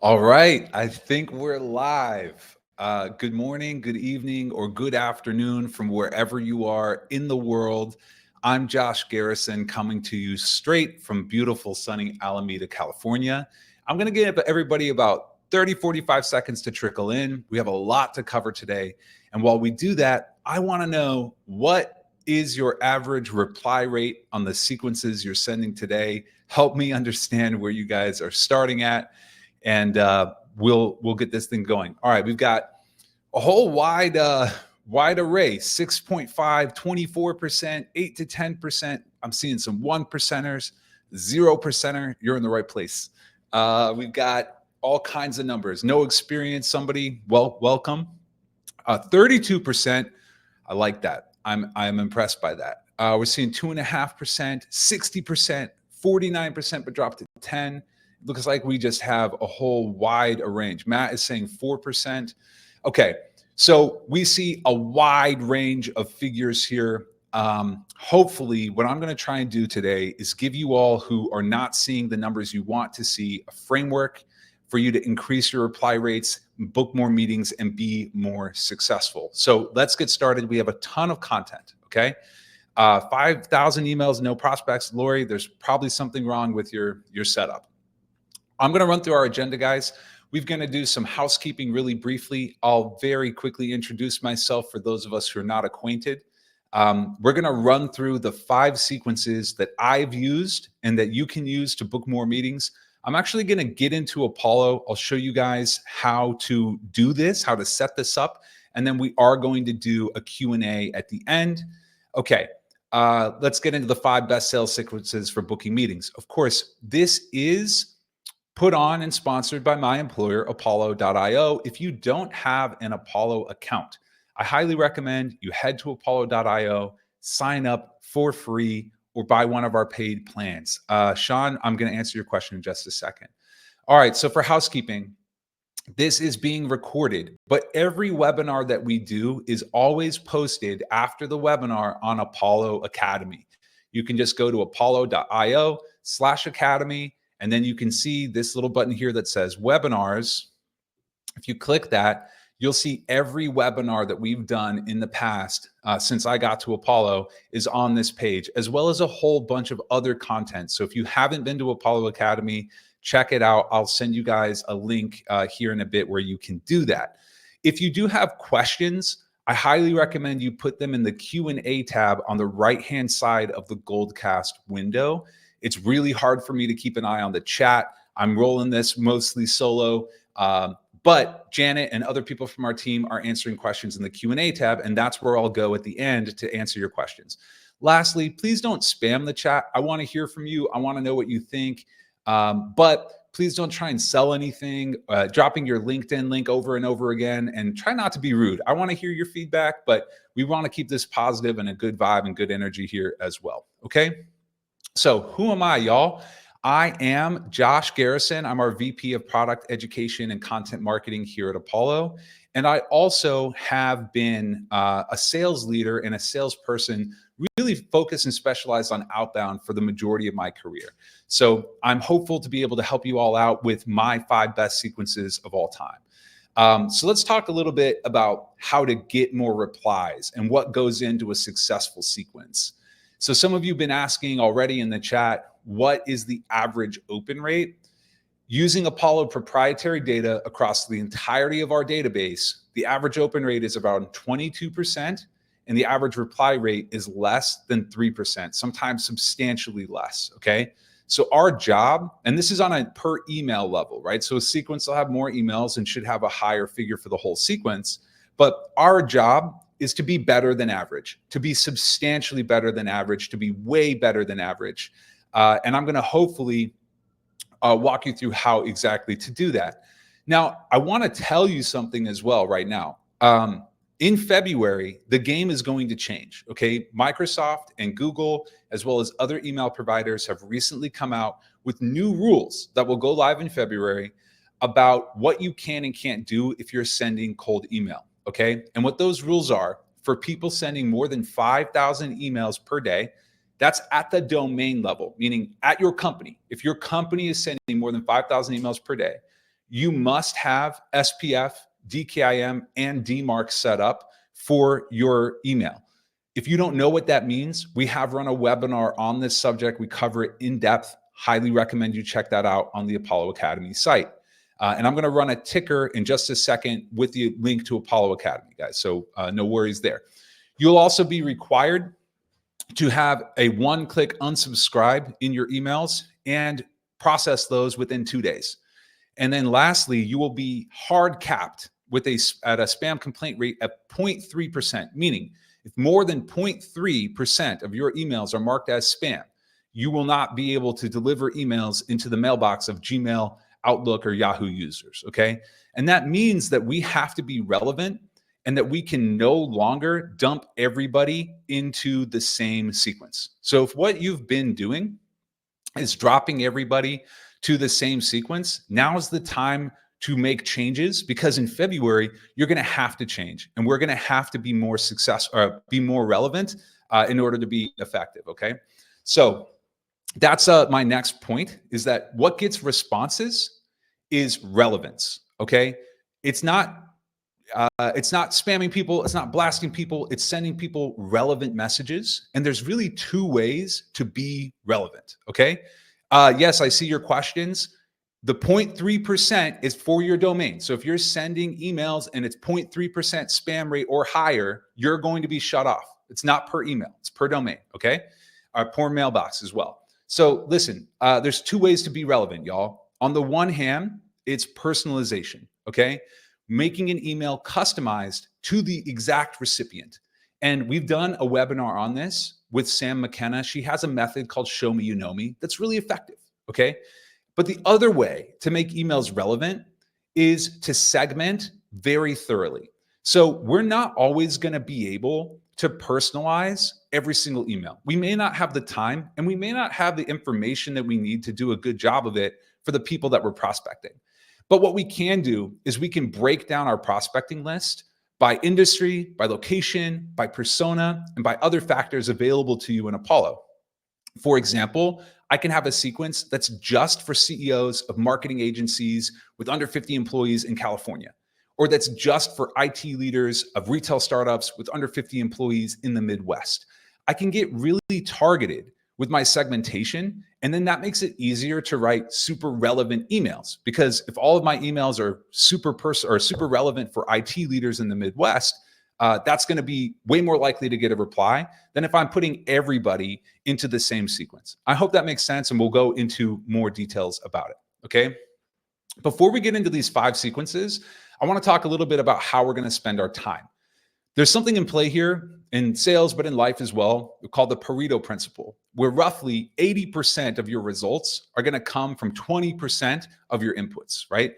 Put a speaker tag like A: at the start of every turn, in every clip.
A: All right, I think we're live. Good morning, good evening, or good afternoon from wherever you are in the world. I'm Josh Garrison coming to you straight from beautiful sunny Alameda, California. I'm going to give everybody about 30, 45 seconds to trickle in. We have a lot to cover today. And while we do that, I want to know, what is your average reply rate on the sequences you're sending today? Help me understand where you guys are starting at, and we'll get this thing going. All right, we've got a whole wide array: 6.5, 24%, 8 to 10%. I'm seeing some 1%ers, 0%er. You're in the right place. We've got all kinds of numbers. No experience, somebody, welcome. 32%. I like that. I'm impressed by that. We're seeing 2.5%, 60%, 49%, but dropped to 10. Looks like we just have a whole wide range. Matt is saying 4%. Okay, so we see a wide range of figures here. Hopefully, what I'm going to try and do today is give you all who are not seeing the numbers you want to see a framework for you to increase your reply rates, book more meetings, and be more successful. So let's get started. We have a ton of content, okay? 5,000 emails, no prospects. Lori, there's probably something wrong with your setup. I'm going to run through our agenda, guys. We're going to do some housekeeping really briefly. I'll very quickly introduce myself for those of us who are not acquainted. We're going to run through the 5 sequences that I've used and that you can use to book more meetings. I'm actually going to get into Apollo. I'll show you guys how to do this, how to set this up, and then we are going to do a Q&A at the end. Okay, let's get into the 5 best sales sequences for booking meetings. Of course, this is put on and sponsored by my employer, Apollo.io. If you don't have an Apollo account, I highly recommend you head to Apollo.io, sign up for free, or buy one of our paid plans. Sean, I'm going to answer your question in just a second. All right, so for housekeeping, this is being recorded, but every webinar that we do is always posted after the webinar on Apollo Academy. You can just go to apollo.io/academy, and then you can see this little button here that says webinars. If you click that, you'll see every webinar that we've done in the past since I got to Apollo is on this page, as well as a whole bunch of other content. So if you haven't been to Apollo Academy, check it out. I'll send you guys a link here in a bit where you can do that. If you do have questions, I highly recommend you put them in the Q&A tab on the right-hand side of the Goldcast window. It's really hard for me to keep an eye on the chat. I'm rolling this mostly solo. But Janet and other people from our team are answering questions in the Q&A tab, and that's where I'll go at the end to answer your questions. Lastly, please don't spam the chat. I want to hear from you. I want to know what you think. But please don't try and sell anything, dropping your LinkedIn link over and over again, and try not to be rude. I want to hear your feedback, but we want to keep this positive and a good vibe and good energy here as well. Okay? So who am I, y'all? I am Josh Garrison. I'm our VP of Product Education and Content Marketing here at Apollo. And I also have been a sales leader and a salesperson, really focused and specialized on outbound for the majority of my career. So I'm hopeful to be able to help you all out with my 5 best sequences of all time. So let's talk a little bit about how to get more replies and what goes into a successful sequence. So some of you have been asking already in the chat, what is the average open rate? Using Apollo proprietary data across the entirety of our database, the average open rate is around 22%, and the average reply rate is less than 3%, sometimes substantially less, okay? So our job, and this is on a per email level, right? So a sequence will have more emails and should have a higher figure for the whole sequence, but our job is to be better than average, to be substantially better than average, to be way better than average. And I'm going to hopefully walk you through how exactly to do that. Now, I want to tell you something as well right now. In February, the game is going to change, okay? Microsoft and Google, as well as other email providers, have recently come out with new rules that will go live in February about what you can and can't do if you're sending cold email, okay? And what those rules are for people sending more than 5,000 emails per day, that's at the domain level, meaning at your company. If your company is sending more than 5,000 emails per day, you must have SPF, DKIM, and DMARC set up for your email. If you don't know what that means, we have run a webinar on this subject. We cover it in depth. Highly recommend you check that out on the Apollo Academy site. And I'm going to run a ticker in just a second with the link to Apollo Academy, guys. So no worries there. You'll also be required to have a one-click unsubscribe in your emails and process those within 2 days. And then lastly, you will be hard capped with at a spam complaint rate at 0.3%, meaning if more than 0.3% of your emails are marked as spam, you will not be able to deliver emails into the mailbox of Gmail, Outlook, or Yahoo users, okay? And that means that we have to be relevant and that we can no longer dump everybody into the same sequence. So if what you've been doing is dropping everybody to the same sequence, now is the time to make changes, because in February, you're going to have to change and we're going to have to be more successful or be more relevant in order to be effective. Okay. So that's my next point, is that what gets responses is relevance. Okay. It's not spamming people. It's not blasting people. It's sending people relevant messages. And there's really two ways to be relevant. Okay. Yes, I see your questions. The 0.3% is for your domain. So if you're sending emails and it's 0.3% spam rate or higher, you're going to be shut off. It's not per email, it's per domain, okay? Per mailbox as well. So listen, there's two ways to be relevant, y'all. On the one hand, it's personalization, okay? Making an email customized to the exact recipient. And we've done a webinar on this with Sam McKenna. She has a method called Show Me You Know Me that's really effective, okay? But the other way to make emails relevant is to segment very thoroughly. So we're not always going to be able to personalize every single email. We may not have the time and we may not have the information that we need to do a good job of it for the people that we're prospecting. But what we can do is we can break down our prospecting list by industry, by location, by persona, and by other factors available to you in Apollo. For example, I can have a sequence that's just for CEOs of marketing agencies with under 50 employees in California, or that's just for IT leaders of retail startups with under 50 employees in the Midwest. I can get really targeted with my segmentation, and then that makes it easier to write super relevant emails, because if all of my emails are super relevant for IT leaders in the Midwest, that's going to be way more likely to get a reply than if I'm putting everybody into the same sequence. I hope that makes sense, and we'll go into more details about it, okay? Before we get into these 5 sequences, I want to talk a little bit about how we're going to spend our time. There's something in play here in sales, but in life as well, called the Pareto principle, where roughly 80% of your results are going to come from 20% of your inputs, right?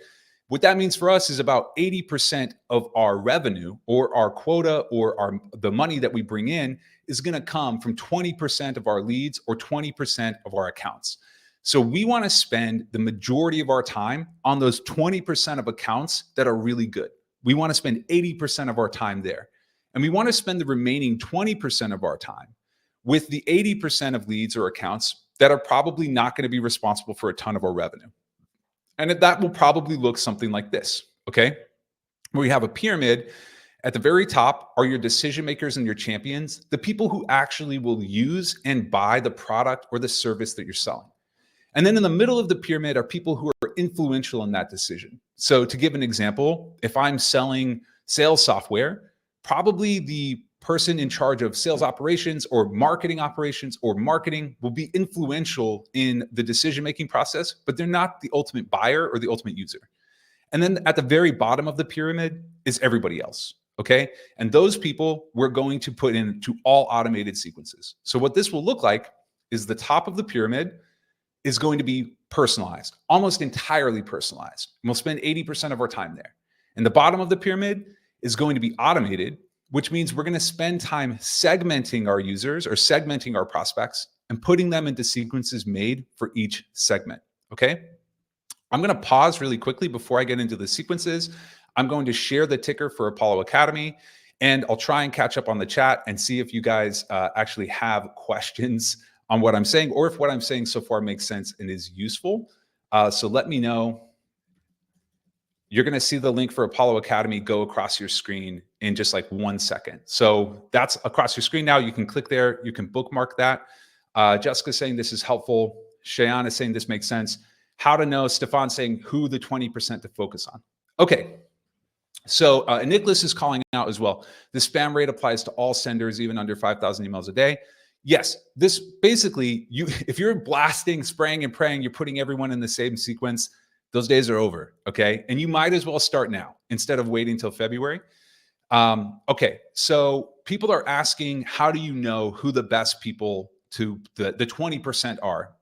A: What that means for us is about 80% of our revenue or our quota or the money that we bring in is going to come from 20% of our leads or 20% of our accounts. So we want to spend the majority of our time on those 20% of accounts that are really good. We want to spend 80% of our time there. And we want to spend the remaining 20% of our time with the 80% of leads or accounts that are probably not going to be responsible for a ton of our revenue. And that will probably look something like this, okay? Where we have a pyramid. At the very top are your decision makers and your champions, the people who actually will use and buy the product or the service that you're selling. And then in the middle of the pyramid are people who are influential in that decision. So to give an example, if I'm selling sales software, probably the person in charge of sales operations or marketing will be influential in the decision-making process, but they're not the ultimate buyer or the ultimate user. And then at the very bottom of the pyramid is everybody else, okay? And those people we're going to put into all automated sequences. So what this will look like is the top of the pyramid is going to be personalized, almost entirely personalized. And we'll spend 80% of our time there. And the bottom of the pyramid is going to be automated, which means we're going to spend time segmenting our users or segmenting our prospects and putting them into sequences made for each segment, okay? I'm going to pause really quickly before I get into the sequences. I'm going to share the ticker for Apollo Academy, and I'll try and catch up on the chat and see if you guys actually have questions on what I'm saying, or if what I'm saying so far makes sense and is useful. So let me know you're going to see the link for Apollo Academy go across your screen in just like 1 second. So that's across your screen now. You can click there. You can bookmark that. Jessica's saying this is helpful. Shayan is saying this makes sense. How to know. Stefan saying who the 20% to focus on. Okay. So Nicholas is calling out as well. The spam rate applies to all senders, even under 5,000 emails a day. Yes, this basically, if you're blasting, spraying, and praying, you're putting everyone in the same sequence, those days are over, okay? And you might as well start now instead of waiting till February. Okay, so people are asking, how do you know who the best people to the 20% are?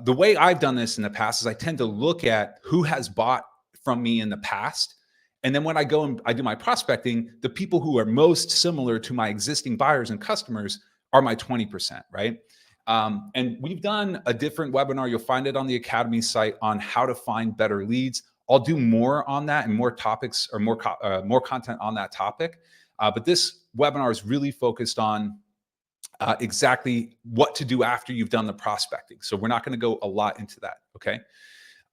A: The way I've done this in the past is I tend to look at who has bought from me in the past. And then when I go and I do my prospecting, the people who are most similar to my existing buyers and customers are my 20%, right? And we've done a different webinar. You'll find it on the Academy site on how to find better leads. I'll do more on that and more topics or more content on that topic. But this webinar is really focused on exactly what to do after you've done the prospecting. So we're not going to go a lot into that. Okay.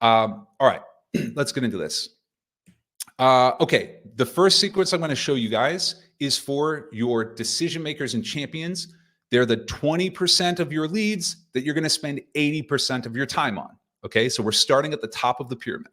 A: All right, let's get into this. Okay. The first sequence I'm going to show you guys is for your decision makers and champions. They're the 20% of your leads that you're going to spend 80% of your time on. Okay. So we're starting at the top of the pyramid.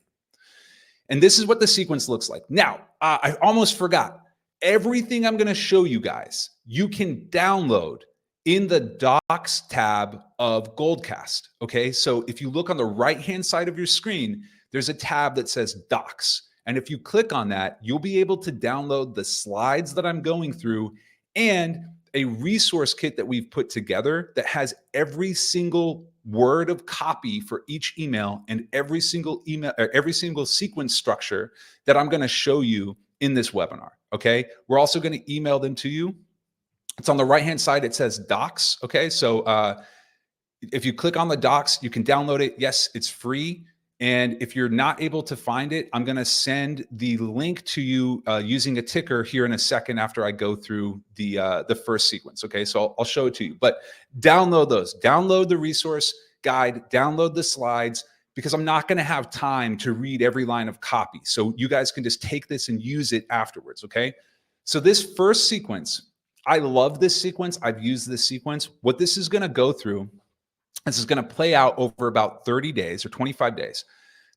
A: And this is what the sequence looks like. Now, I almost forgot. Everything I'm going to show you guys, you can download in the Docs tab of Goldcast. Okay. So if you look on the right-hand side of your screen, there's a tab that says Docs. And if you click on that, you'll be able to download the slides that I'm going through and a resource kit that we've put together that has every single word of copy for each email and every single email or every single sequence structure that I'm going to show you in this webinar. Okay. We're also going to email them to you. It's on the right-hand side. It says Docs. Okay. So if you click on the Docs, you can download it. Yes, it's free. And if you're not able to find it, I'm going to send the link to you using a ticker here in a second after I go through the first sequence. Okay, so I'll show it to you. But download those. Download the resource guide. Download the slides because I'm not going to have time to read every line of copy. So you guys can just take this and use it afterwards. Okay. So this first sequence, I love this sequence. I've used this sequence. What this is going to go through. This is going to play out over about 30 days or 25 days.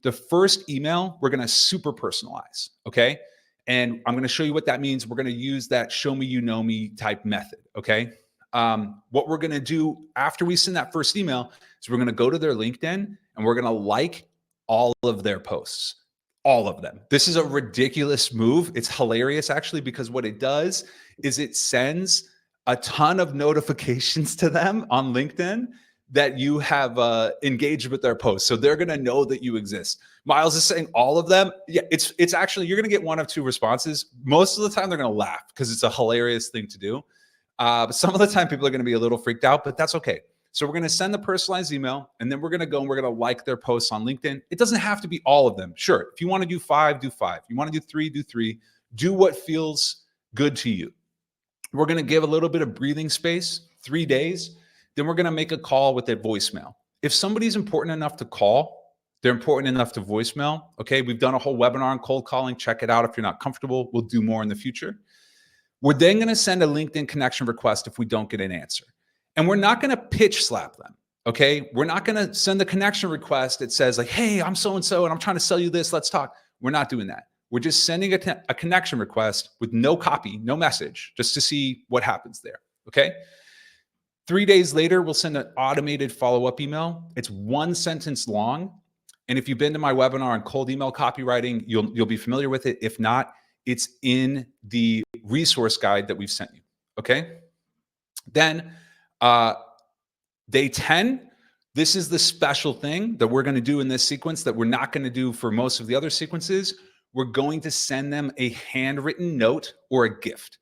A: The first email, we're going to super personalize. Okay. And I'm going to show you what that means. We're going to use that show me, you know me type method. Okay. What we're going to do after we send that first email is we're going to go to their LinkedIn and we're going to like all of their posts, all of them. This is a ridiculous move. It's hilarious actually, because what it does is it sends a ton of notifications to them on LinkedIn that you have engaged with their posts. So they're going to know that you exist. Miles is saying all of them. Yeah, it's actually, you're going to get one of two responses. Most of the time they're going to laugh because it's a hilarious thing to do. But some of the time people are going to be a little freaked out, but that's okay. So we're going to send the personalized email and then we're going to go and we're going to like their posts on LinkedIn. It doesn't have to be all of them. Sure. If you want to do 5, do 5. If you want to do 3, do 3. Do what feels good to you. We're going to give a little bit of breathing space, 3 days. Then we're going to make a call with a voicemail. If somebody's important enough to call, they're important enough to voicemail. Okay. We've done a whole webinar on cold calling. Check it out. If you're not comfortable, we'll do more in the future. We're then going to send a LinkedIn connection request if we don't get an answer. And we're not going to pitch slap them. Okay. We're not going to send the connection request that says like, hey, I'm so-and-so and I'm trying to sell you this. Let's talk. We're not doing that. We're just sending a connection request with no copy, no message, just to see what happens there. Okay. 3 days later, we'll send an automated follow-up email. It's 1 sentence long. And if you've been to my webinar on cold email copywriting, you'll be familiar with it. If not, it's in the resource guide that we've sent you. Okay. Then day 10, this is the special thing that we're going to do in this sequence that we're not going to do for most of the other sequences. We're going to send them a handwritten note or a gift.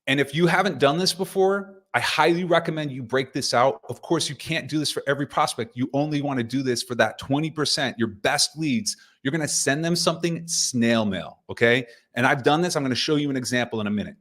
A: And if you haven't done this before, I highly recommend you break this out. Of course, you can't do this for every prospect. You only want to do this for that 20%, your best leads. You're going to send them something snail mail, okay? And I've done this. I'm going to show you an example in a minute.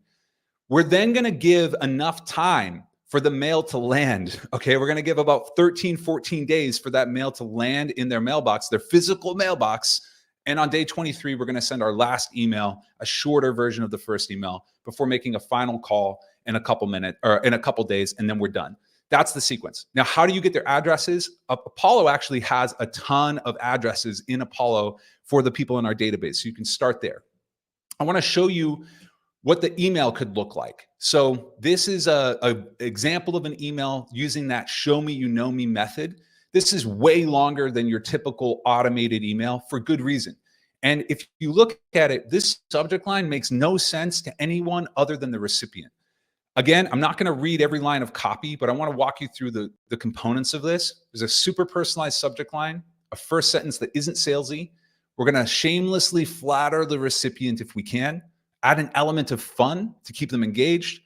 A: We're then going to give enough time for the mail to land, okay? We're going to give about 13, 14 days for that mail to land in their mailbox, their physical mailbox, And on day 23, we're going to send our last email, a shorter version of the first email, before making a final call in a couple minutes or in a couple days, and then we're done. That's the sequence. Now, how do you get their addresses? Apollo actually has a ton of addresses in Apollo for the people in our database. So you can start there. I want to show you what the email could look like. So this is a example of an email using that show me you know me method. This is way longer than your typical automated email for good reason. And if you look at it, this subject line makes no sense to anyone other than the recipient. Again, I'm not going to read every line of copy, but I want to walk you through the components of this. There's a super personalized subject line, a first sentence that isn't salesy. We're going to shamelessly flatter the recipient if we can, add an element of fun to keep them engaged.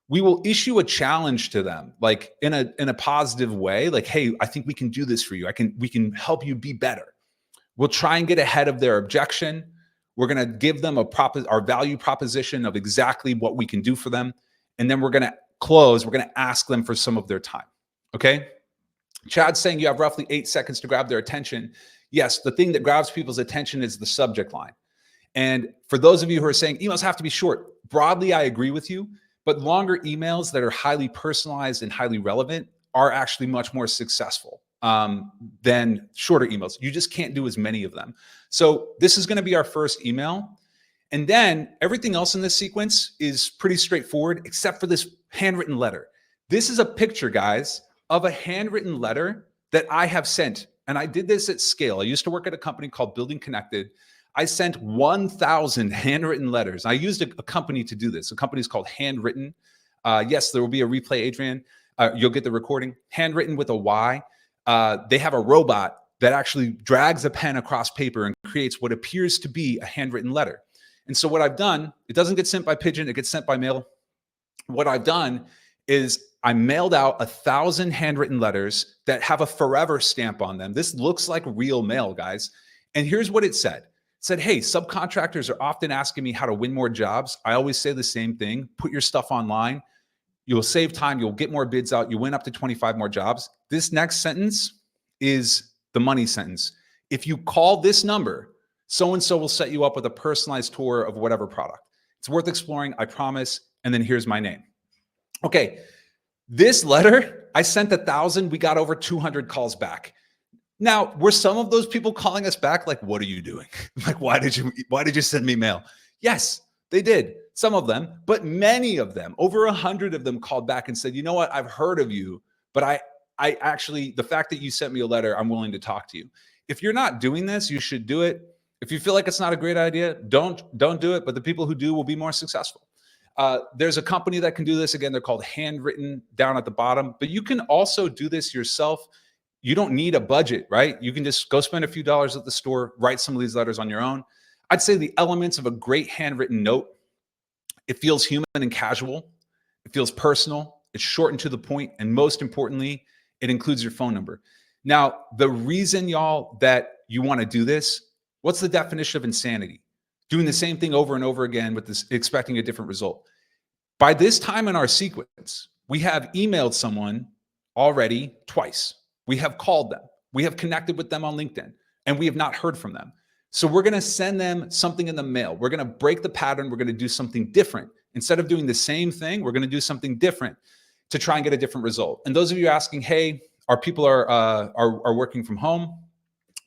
A: We will issue a challenge to them, like in a positive way, like, hey, I think we can do this for you. We can help you be better. We'll try and get ahead of their objection. We're going to give them our value proposition of exactly what we can do for them. And then we're going to close. We're going to ask them for some of their time. Okay. Chad's saying you have roughly 8 seconds to grab their attention. Yes, the thing that grabs people's attention is the subject line. And for those of you who are saying emails have to be short, broadly, I agree with you. But longer emails that are highly personalized and highly relevant are actually much more successful than shorter emails. You just can't do as many of them. So this is going to be our first email. And then everything else in this sequence is pretty straightforward, except for this handwritten letter. This is a picture, guys, of a handwritten letter that I have sent. And I did this at scale. I used to work at a company called Building Connected. I sent 1,000 handwritten letters. I used a company to do this. The company is called Handwritten. Yes, there will be a replay, Adrian. You'll get the recording. Handwritten with a Y. They have a robot that actually drags a pen across paper and creates what appears to be a handwritten letter. And so what I've done, it doesn't get sent by pigeon, it gets sent by mail. What I've done is I mailed out 1,000 handwritten letters that have a forever stamp on them. This looks like real mail, guys. And here's what it said. It said, hey, subcontractors are often asking me how to win more jobs. I always say the same thing. Put your stuff online. You'll save time. You'll get more bids out. You win up to 25 more jobs. This next sentence is the money sentence. If you call this number, so-and-so will set you up with a personalized tour of whatever product. It's worth exploring, I promise. And then here's my name. Okay, this letter, I sent 1,000. We got over 200 calls back. Now, were some of those people calling us back like, what are you doing? Like, why did you send me mail? Yes, they did. Some of them, but many of them, over 100 of them called back and said, you know what? I've heard of you, but I actually, the fact that you sent me a letter, I'm willing to talk to you. If you're not doing this, you should do it. If you feel like it's not a great idea, don't do it. But the people who do will be more successful. There's a company that can do this. Again, they're called Handwritten down at the bottom. But you can also do this yourself. You don't need a budget, right? You can just go spend a few dollars at the store, write some of these letters on your own. I'd say the elements of a great handwritten note, it feels human and casual. It feels personal. It's short and to the point. And most importantly, it includes your phone number. Now, the reason, y'all, that you want to do this, what's the definition of insanity? Doing the same thing over and over again with this, expecting a different result. By this time in our sequence, we have emailed someone already twice. We have called them. We have connected with them on LinkedIn, and we have not heard from them. So we're going to send them something in the mail. We're going to break the pattern. We're going to do something different. Instead of doing the same thing, we're going to do something different to try and get a different result. And those of you asking, hey, our people are working from home.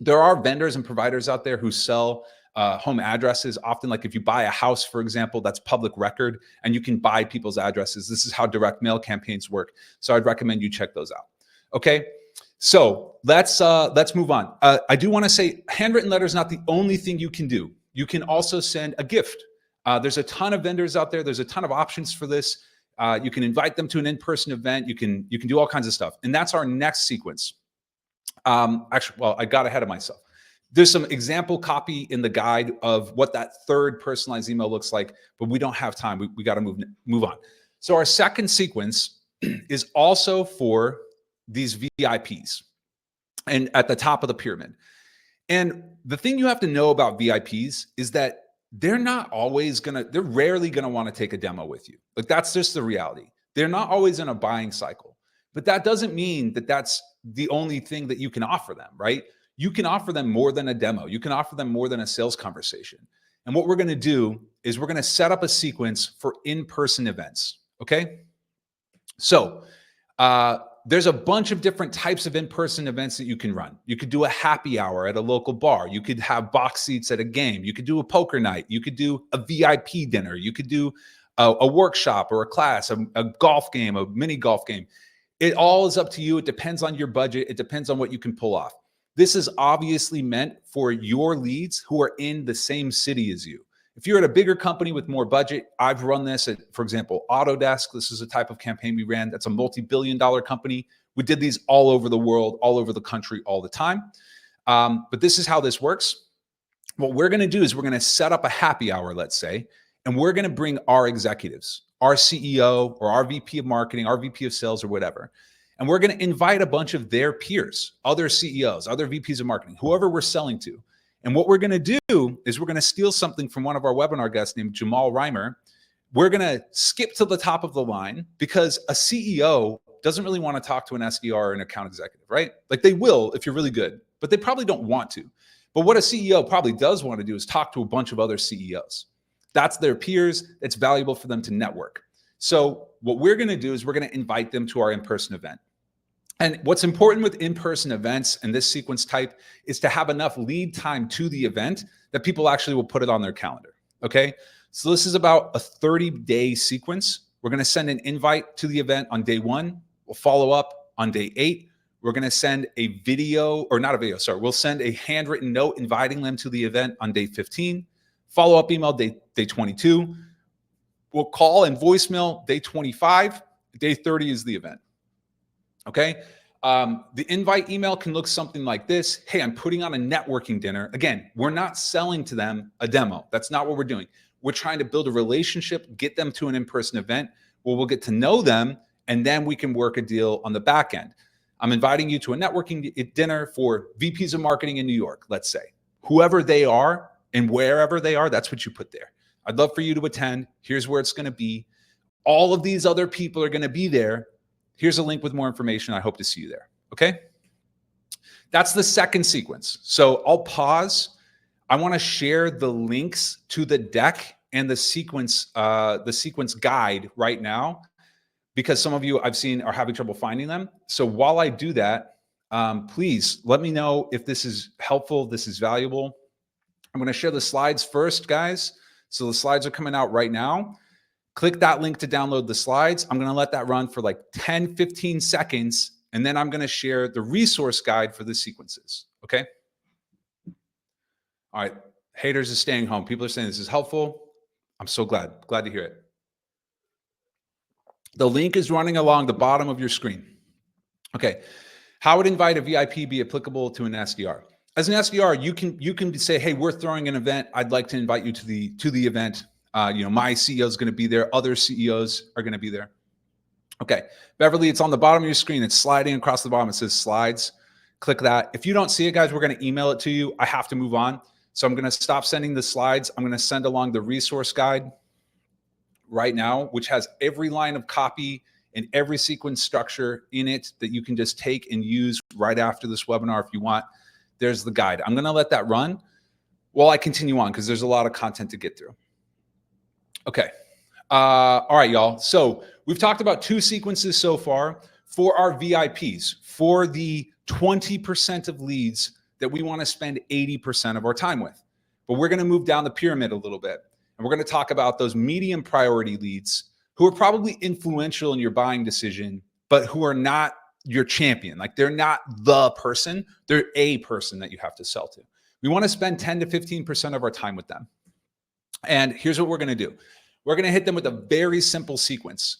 A: There are vendors and providers out there who sell home addresses. Often, like if you buy a house, for example, that's public record, and you can buy people's addresses. This is how direct mail campaigns work. So I'd recommend you check those out. Okay. So let's move on. I do want to say handwritten letter is not the only thing you can do. You can also send a gift. There's a ton of vendors out there. There's a ton of options for this. You can invite them to an in-person event. You can do all kinds of stuff. And that's our next sequence. Actually, well, I got ahead of myself. There's some example copy in the guide of what that third personalized email looks like, but we don't have time. We got to move on. So our second sequence is also for these VIPs and at the top of the pyramid. And the thing you have to know about VIPs is that they're rarely going to want to take a demo with you. Like, that's just the reality. They're not always in a buying cycle, but that doesn't mean that that's the only thing that you can offer them, right? you can offer them more than a demo. You can offer them more than a sales conversation. And what we're going to do is we're going to set up a sequence for in-person events. Okay. So there's a bunch of different types of in-person events that you can run. You could do a happy hour at a local bar. You could have box seats at a game. You could do a poker night. You could do a VIP dinner. You could do a workshop or a class, a golf game, a mini golf game. It all is up to you. It depends on your budget. It depends on what you can pull off. This is obviously meant for your leads who are in the same city as you. If you're at a bigger company with more budget, I've run this at, for example, Autodesk. This is a type of campaign we ran. That's a multi-billion-dollar company. We did these all over the world, all over the country, all the time. But this is how this works. What we're going to do is we're going to set up a happy hour, let's say, and we're going to bring our executives, our CEO or our VP of marketing, our VP of sales or whatever. And we're going to invite a bunch of their peers, other CEOs, other VPs of marketing, whoever we're selling to. And what we're going to do is we're going to steal something from one of our webinar guests named Jamal Reimer. We're going to skip to the top of the line because a CEO doesn't really want to talk to an SDR or an account executive, right? Like they will if you're really good, but they probably don't want to. But what a CEO probably does want to do is talk to a bunch of other CEOs. That's their peers. It's valuable for them to network. So what we're going to do is we're going to invite them to our in-person event. And what's important with in-person events and this sequence type is to have enough lead time to the event that people actually will put it on their calendar. Okay. So this is about a 30-day sequence. We're going to send an invite to the event on day 1. We'll follow up on day 8. We're going to send a video, or not a video, sorry. We'll send a handwritten note inviting them to the event on day 15. Follow-up email day 22. We'll call and voicemail day 25. Day 30 is the event. Okay. The invite email can look something like this. Hey, I'm putting on a networking dinner. Again, we're not selling to them a demo. That's not what we're doing. We're trying to build a relationship, get them to an in-person event where we'll get to know them, and then we can work a deal on the back end. I'm inviting you to a networking dinner for VPs of marketing in New York, let's say. Whoever they are and wherever they are, that's what you put there. I'd love for you to attend. Here's where it's going to be. All of these other people are going to be there. Here's a link with more information. I hope to see you there. Okay. That's the second sequence. So I'll pause. I want to share the links to the deck and the sequence guide right now, because some of you I've seen are having trouble finding them. So while I do that, please let me know if this is helpful, this is valuable. I'm going to share the slides first, guys. So the slides are coming out right now. Click that link to download the slides. I'm going to let that run for like 10, 15 seconds, and then I'm going to share the resource guide for the sequences. Okay. All right. Haters is staying home. People are saying this is helpful. I'm so glad to hear it. The link is running along the bottom of your screen. Okay. How would invite a VIP be applicable to an SDR? As an SDR, you can say, hey, we're throwing an event. I'd like to invite you to the event. My CEO is going to be there. Other CEOs are going to be there. Okay. Beverly, it's on the bottom of your screen. It's sliding across the bottom. It says slides. Click that. If you don't see it, guys, we're going to email it to you. I have to move on. So I'm going to stop sending the slides. I'm going to send along the resource guide right now, which has every line of copy and every sequence structure in it that you can just take and use right after this webinar if you want. There's the guide. I'm going to let that run while I continue on because there's a lot of content to get through. Okay. All right, y'all. So we've talked about 2 sequences so far for our VIPs, for the 20% of leads that we want to spend 80% of our time with. But we're going to move down the pyramid a little bit. And we're going to talk about those medium priority leads who are probably influential in your buying decision, but who are not your champion. Like they're not the person, they're a person that you have to sell to. We want to spend 10 to 15% of our time with them. And here's what we're going to do. We're going to hit them with a very simple sequence.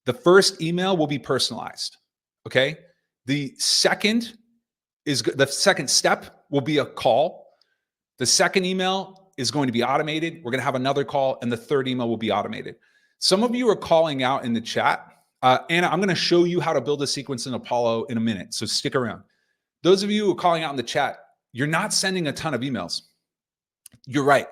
A: The first email will be personalized. Okay. The second step will be a call. The second email is going to be automated. We're going to have another call, and the third email will be automated. Some of you are calling out in the chat. Anna, I'm going to show you how to build a sequence in Apollo in a minute. So stick around. Those of you who are calling out in the chat, you're not sending a ton of emails. You're right.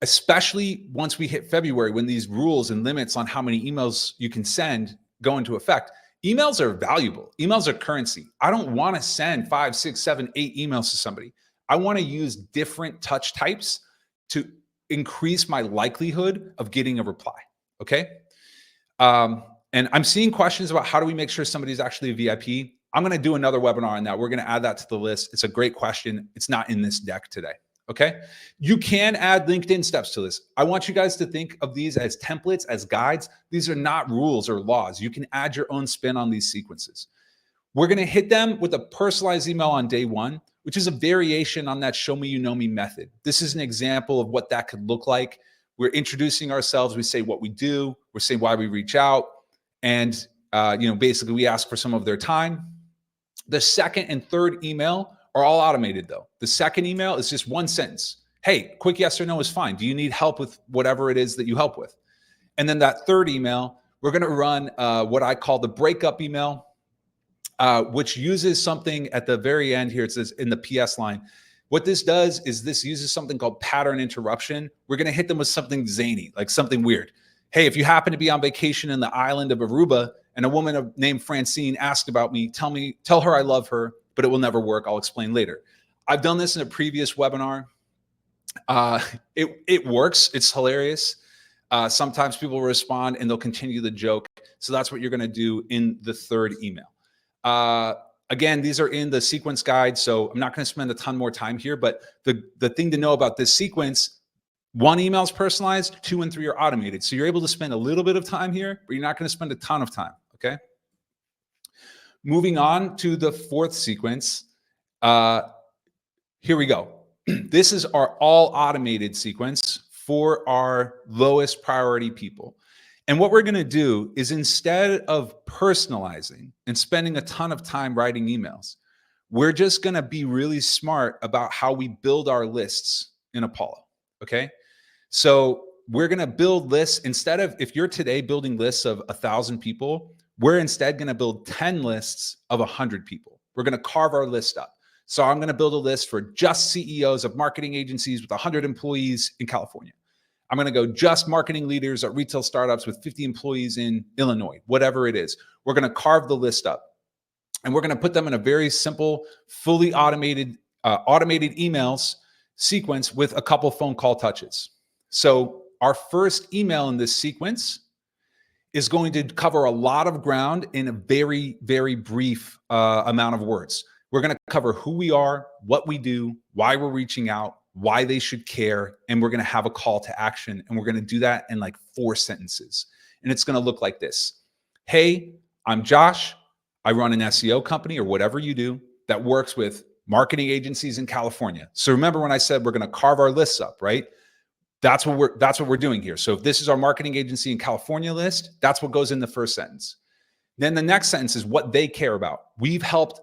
A: Especially once we hit February, when these rules and limits on how many emails you can send go into effect, Emails are valuable. Emails are currency. I don't want to send 5, 6, 7, 8 emails to somebody. I want to use different touch types to increase my likelihood of getting a reply. Okay. And I'm seeing questions about how do we make sure somebody's actually a VIP. I'm going to do another webinar on that. We're going to add that to the list. It's a great question. It's not in this deck today. Okay. You can add LinkedIn steps to this. I want you guys to think of these as templates, as guides. These are not rules or laws. You can add your own spin on these sequences. We're going to hit them with a personalized email on day one, which is a variation on that show me you know me method. This is an example of what that could look like. We're introducing ourselves. We say what we do. We're saying why we reach out. And, basically we ask for some of their time. The second and third email are all automated though. The second email is just one sentence. Hey, quick yes or no is fine. Do you need help with whatever it is that you help with? And then that third email, we're going to run what I call the breakup email, which uses something at the very end here. It says in the PS line. What this does is this uses something called pattern interruption. We're going to hit them with something zany, like something weird. Hey, if you happen to be on vacation in the island of Aruba and a woman named Francine asked about me, tell her I love her, but it will never work. I'll explain later. I've done this in a previous webinar. It works. It's hilarious. Sometimes people respond and they'll continue the joke. So that's what you're going to do in the third email. Again, these are in the sequence guide, so I'm not going to spend a ton more time here, but the thing to know about this sequence, 1 email is personalized, 2 and 3 are automated. So you're able to spend a little bit of time here, but you're not going to spend a ton of time, okay? Moving on to the 4th sequence. Here we go. This is our all automated sequence for our lowest priority people. And what we're going to do is instead of personalizing and spending a ton of time writing emails, we're just going to be really smart about how we build our lists in Apollo. Okay. So we're going to build lists instead of, if you're today building lists of 1,000 people, we're instead going to build 10 lists of 100 people. We're going to carve our list up. So I'm going to build a list for just CEOs of marketing agencies with 100 employees in California. I'm going to go just marketing leaders at retail startups with 50 employees in Illinois, whatever it is. We're going to carve the list up and we're going to put them in a very simple, fully automated emails sequence with a couple phone call touches. So our first email in this sequence is going to cover a lot of ground in a very, very brief amount of words. We're going to cover who we are, what we do, why we're reaching out, why they should care, and we're going to have a call to action. And we're going to do that in like 4 sentences. And it's going to look like this. Hey, I'm Josh. I run an SEO company or whatever you do that works with marketing agencies in California. So remember when I said we're going to carve our lists up, right? That's what we're doing here. So if this is our marketing agency in California list, that's what goes in the first sentence. Then the next sentence is what they care about. We've helped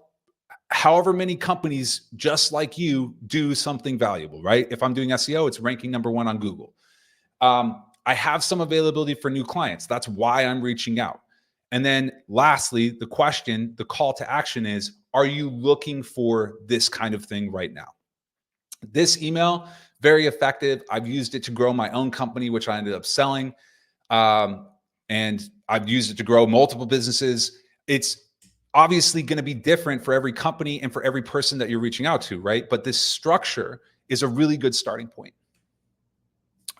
A: however many companies just like you do something valuable, right? If I'm doing SEO, it's ranking #1 on Google. I have some availability for new clients. That's why I'm reaching out. And then lastly, the question, the call to action is, are you looking for this kind of thing right now? This email, very effective. I've used it to grow my own company, which I ended up selling. And I've used it to grow multiple businesses. It's obviously going to be different for every company and for every person that you're reaching out to, right? But this structure is a really good starting point.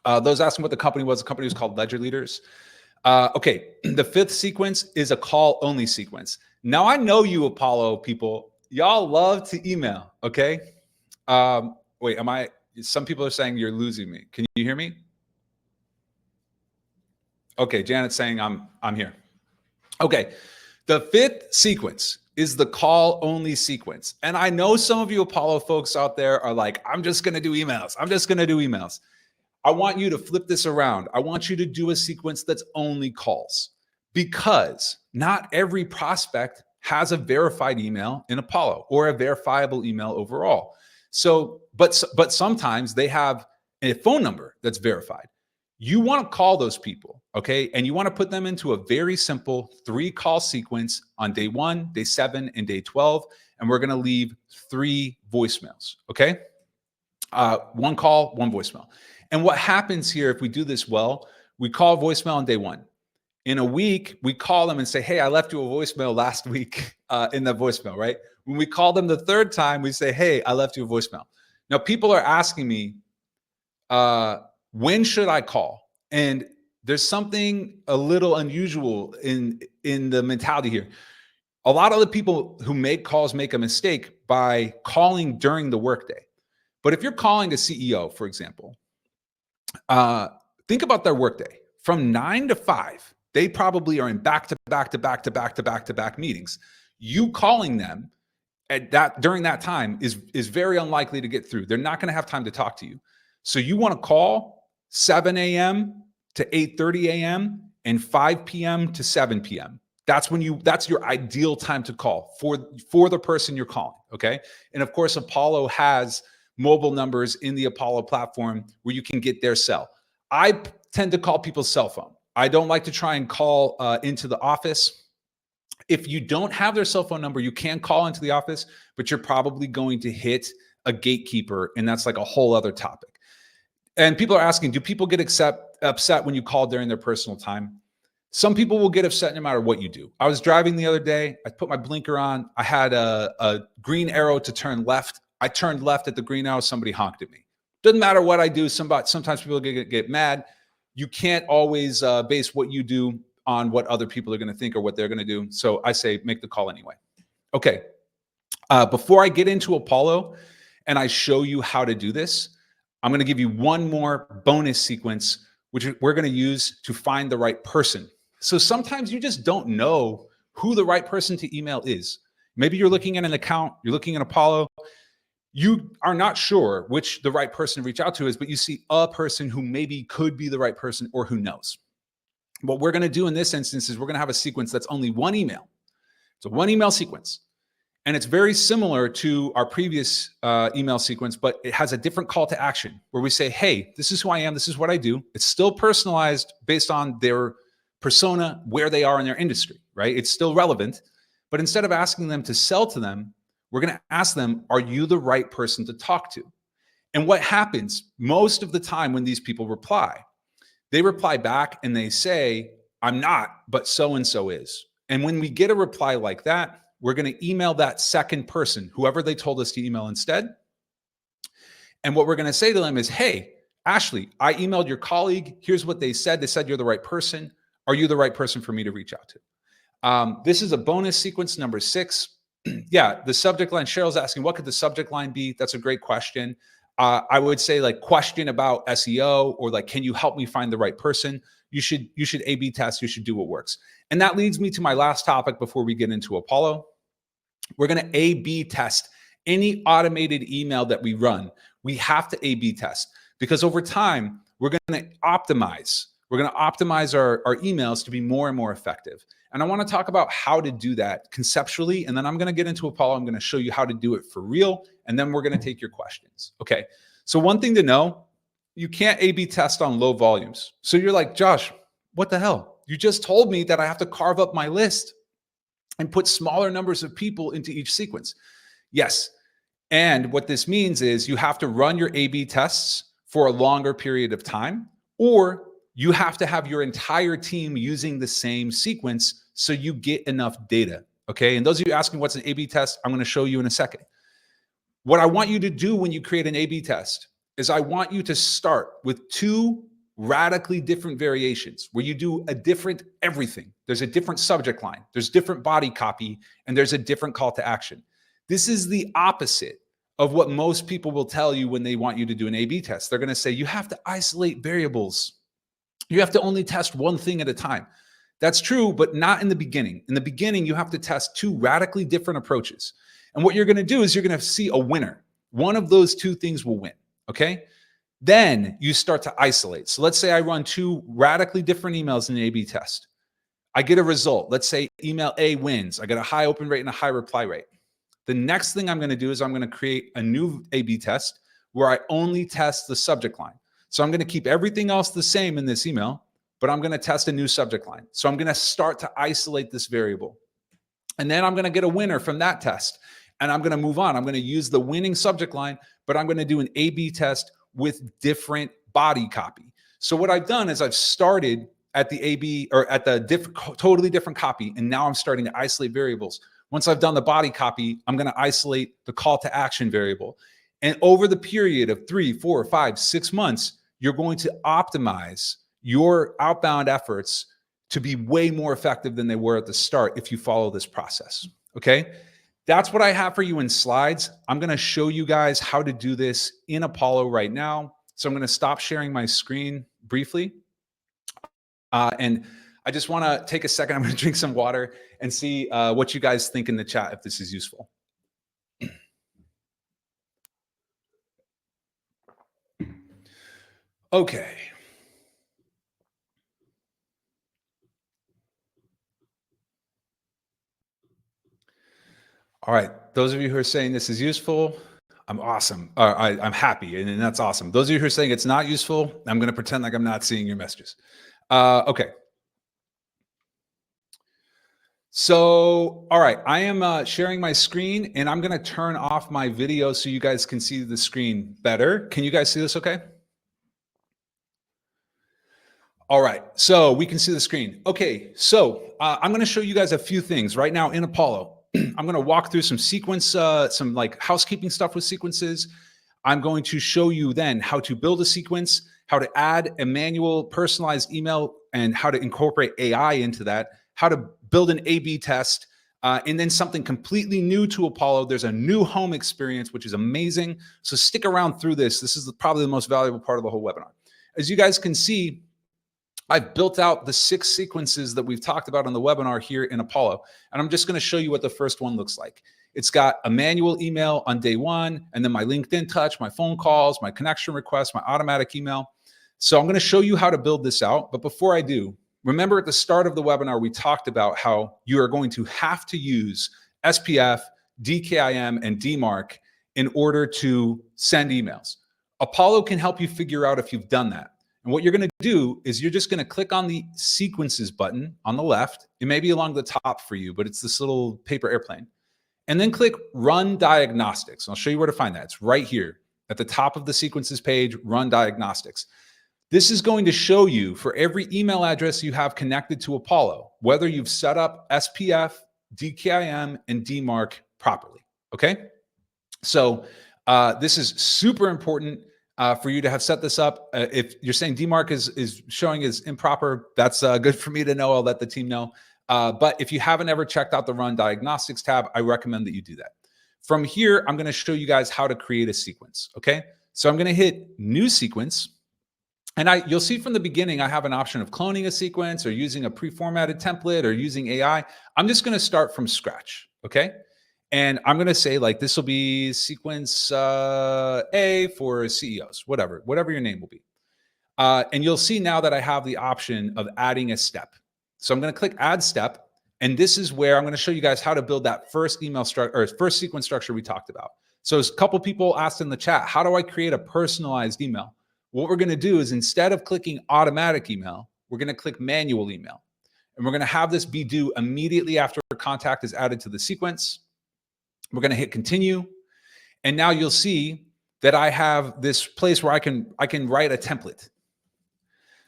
A: Those asking what the company was called Ledger Leaders. Okay, the 5th sequence is a call only sequence. Now I know you Apollo people, y'all love to email, okay? Wait, some people are saying you're losing me. Can you hear me? Okay, Janet's saying I'm here. Okay, the 5th sequence is the call only sequence. And I know some of you Apollo folks out there are like, I'm just going to do emails. I'm just going to do emails. I want you to flip this around. I want you to do a sequence that's only calls, because not every prospect has a verified email in Apollo or a verifiable email overall. So, but sometimes they have a phone number that's verified. You want to call those people, okay? And you want to put them into a very simple 3-call sequence on day 1, day 7, and day 12. And we're going to leave 3 voicemails, okay? 1 call, 1 voicemail. And what happens here, if we do this well, we call voicemail on day 1. In a week, we call them and say, hey, I left you a voicemail last week in the voicemail, right? When we call them the third time, we say, hey, I left you a voicemail. Now, people are asking me, when should I call? And there's something a little unusual in the mentality here. A lot of the people who make calls make a mistake by calling during the workday. But if you're calling a CEO, for example, think about their workday. From 9 to 5, they probably are in back to back to back to back to back to back meetings. You calling them at that during that time is very unlikely to get through. They're not going to have time to talk to you. So you want to call 7 a.m. to 8:30 a.m. and 5 p.m. to 7 p.m. That's your ideal time to call for the person you're calling, okay? And of course, Apollo has mobile numbers in the Apollo platform where you can get their cell. I tend to call people's cell phone. I don't like to try and call into the office. If you don't have their cell phone number, you can call into the office, but you're probably going to hit a gatekeeper, and that's like a whole other topic. And people are asking, do people get upset when you call during their personal time? Some people will get upset no matter what you do. I was driving the other day. I put my blinker on. I had a green arrow to turn left. I turned left at the green arrow. Somebody honked at me. Doesn't matter what I do. Sometimes people get mad. You can't always base what you do on what other people are going to think or what they're going to do. So I say make the call anyway. Okay. Before I get into Apollo and I show you how to do this, I'm going to give you one more bonus sequence, which we're going to use to find the right person. So sometimes you just don't know who the right person to email is. Maybe you're looking at an account, you're looking at Apollo, you are not sure which the right person to reach out to is, but you see a person who maybe could be the right person or who knows. What we're going to do in this instance is we're going to have a sequence that's only one email. It's a one email sequence. And it's very similar to our previous email sequence, but it has a different call to action where we say, hey, this is who I am. This is what I do. It's still personalized based on their persona, where they are in their industry, right? It's still relevant. But instead of asking them to sell to them, we're going to ask them, are you the right person to talk to? And what happens most of the time when these people reply, they reply back and they say, I'm not, but so-and-so is. And when we get a reply like that, we're going to email that second person, whoever they told us to email instead. And what we're going to say to them is, hey, Ashley, I emailed your colleague. Here's what they said. They said you're the right person. Are you the right person for me to reach out to? This is a bonus sequence number 6. Yeah, the subject line, Cheryl's asking, what could the subject line be? That's a great question. I would say like question about SEO or like, can you help me find the right person? You should A/B test. You should do what works. And that leads me to my last topic before we get into Apollo. We're going to A/B test any automated email that we run. We have to A/B test because over time, we're going to optimize. We're going to optimize our emails to be more and more effective. And I want to talk about how to do that conceptually. And then I'm going to get into Apollo. I'm going to show you how to do it for real. And then we're going to take your questions. Okay. So one thing to know, you can't A/B test on low volumes. So you're like, Josh, what the hell? You just told me that I have to carve up my list and put smaller numbers of people into each sequence. Yes. And what this means is you have to run your A/B tests for a longer period of time, or you have to have your entire team using the same sequence so you get enough data. Okay. And those of you asking what's an A/B test, I'm going to show you in a second. What I want you to do when you create an A/B test is I want you to start with 2 radically different variations where you do a different everything. There's a different subject line, there's different body copy, and there's a different call to action. This is the opposite of what most people will tell you when they want you to do an A/B test. They're going to say you have to isolate variables. You have to only test one thing at a time. That's true, but not in the beginning. In the beginning, you have to test 2 radically different approaches. And what you're going to do is you're going to see a winner. One of those 2 things will win. Okay. Then you start to isolate. So let's say I run 2 radically different emails in an A/B test. I get a result. Let's say email A wins. I get a high open rate and a high reply rate. The next thing I'm going to do is I'm going to create a new A/B test where I only test the subject line. So I'm going to keep everything else the same in this email, but I'm going to test a new subject line. So I'm going to start to isolate this variable. And then I'm going to get a winner from that test. And I'm going to move on. I'm going to use the winning subject line, but I'm going to do an A/B test with different body copy. So what I've done is I've started at the AB or at the totally different copy. And now I'm starting to isolate variables. Once I've done the body copy, I'm going to isolate the call to action variable. And over the period of 3, 4, 5, 6 months, you're going to optimize your outbound efforts to be way more effective than they were at the start if you follow this process. Okay. That's what I have for you in slides. I'm going to show you guys how to do this in Apollo right now. So I'm going to stop sharing my screen briefly. And I just want to take a second. I'm going to drink some water and see what you guys think in the chat if this is useful. Okay. All right. Those of you who are saying this is useful, I'm awesome. I'm happy, and that's awesome. Those of you who are saying it's not useful, I'm going to pretend like I'm not seeing your messages. Okay. So, all right, I am sharing my screen, and I'm going to turn off my video so you guys can see the screen better. Can you guys see this okay? All right, so we can see the screen. Okay, so I'm going to show you guys a few things right now in Apollo. I'm going to walk through some sequence, some like housekeeping stuff with sequences. I'm going to show you then how to build a sequence, how to add a manual personalized email, and how to incorporate AI into that, how to build an A/B test, and then something completely new to Apollo. There's a new home experience, which is amazing. So stick around through this. This is probably the most valuable part of the whole webinar. As you guys can see, I've built out the 6 sequences that we've talked about on the webinar here in Apollo. And I'm just going to show you what the first one looks like. It's got a manual email on day 1, and then my LinkedIn touch, my phone calls, my connection requests, my automatic email. So I'm going to show you how to build this out. But before I do, remember at the start of the webinar, we talked about how you are going to have to use SPF, DKIM, and DMARC in order to send emails. Apollo can help you figure out if you've done that. And what you're going to do is you're just going to click on the sequences button on the left. It may be along the top for you, but it's this little paper airplane. And then click Run Diagnostics. I'll show you where to find that. It's right here at the top of the sequences page, Run Diagnostics. This is going to show you for every email address you have connected to Apollo, whether you've set up SPF, DKIM, and DMARC properly. Okay? So this is super important. For you to have set this up. If you're saying DMARC is showing as improper, that's good for me to know. I'll let the team know. But if you haven't ever checked out the Run Diagnostics tab, I recommend that you do that. From here, I'm going to show you guys how to create a sequence. Okay, so I'm going to hit New Sequence. And you'll see from the beginning, I have an option of cloning a sequence or using a pre-formatted template or using AI. I'm just going to start from scratch. Okay. And I'm going to say like, this will be sequence A for CEOs, whatever your name will be. And you'll see now that I have the option of adding a step. So I'm going to click add step. And this is where I'm going to show you guys how to build that first email structure or first sequence structure we talked about. So a couple people asked in the chat, how do I create a personalized email? What we're going to do is instead of clicking automatic email, we're going to click manual email. And we're going to have this be due immediately after a contact is added to the sequence. We're going to hit continue. And now you'll see that I have this place where I can write a template.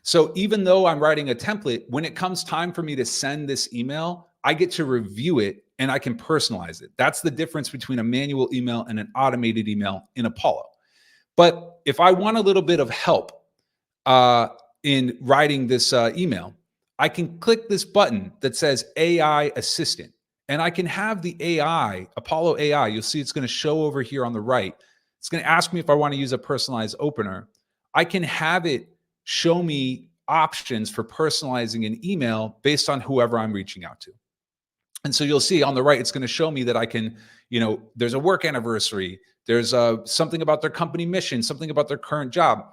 A: So even though I'm writing a template, when it comes time for me to send this email, I get to review it and I can personalize it. That's the difference between a manual email and an automated email in Apollo. But if I want a little bit of help in writing this email, I can click this button that says AI Assistant. And I can have the AI, Apollo AI, you'll see it's going to show over here on the right. It's going to ask me if I want to use a personalized opener. I can have it show me options for personalizing an email based on whoever I'm reaching out to. And so you'll see on the right, it's going to show me that I can, there's a work anniversary. There's something about their company mission, something about their current job.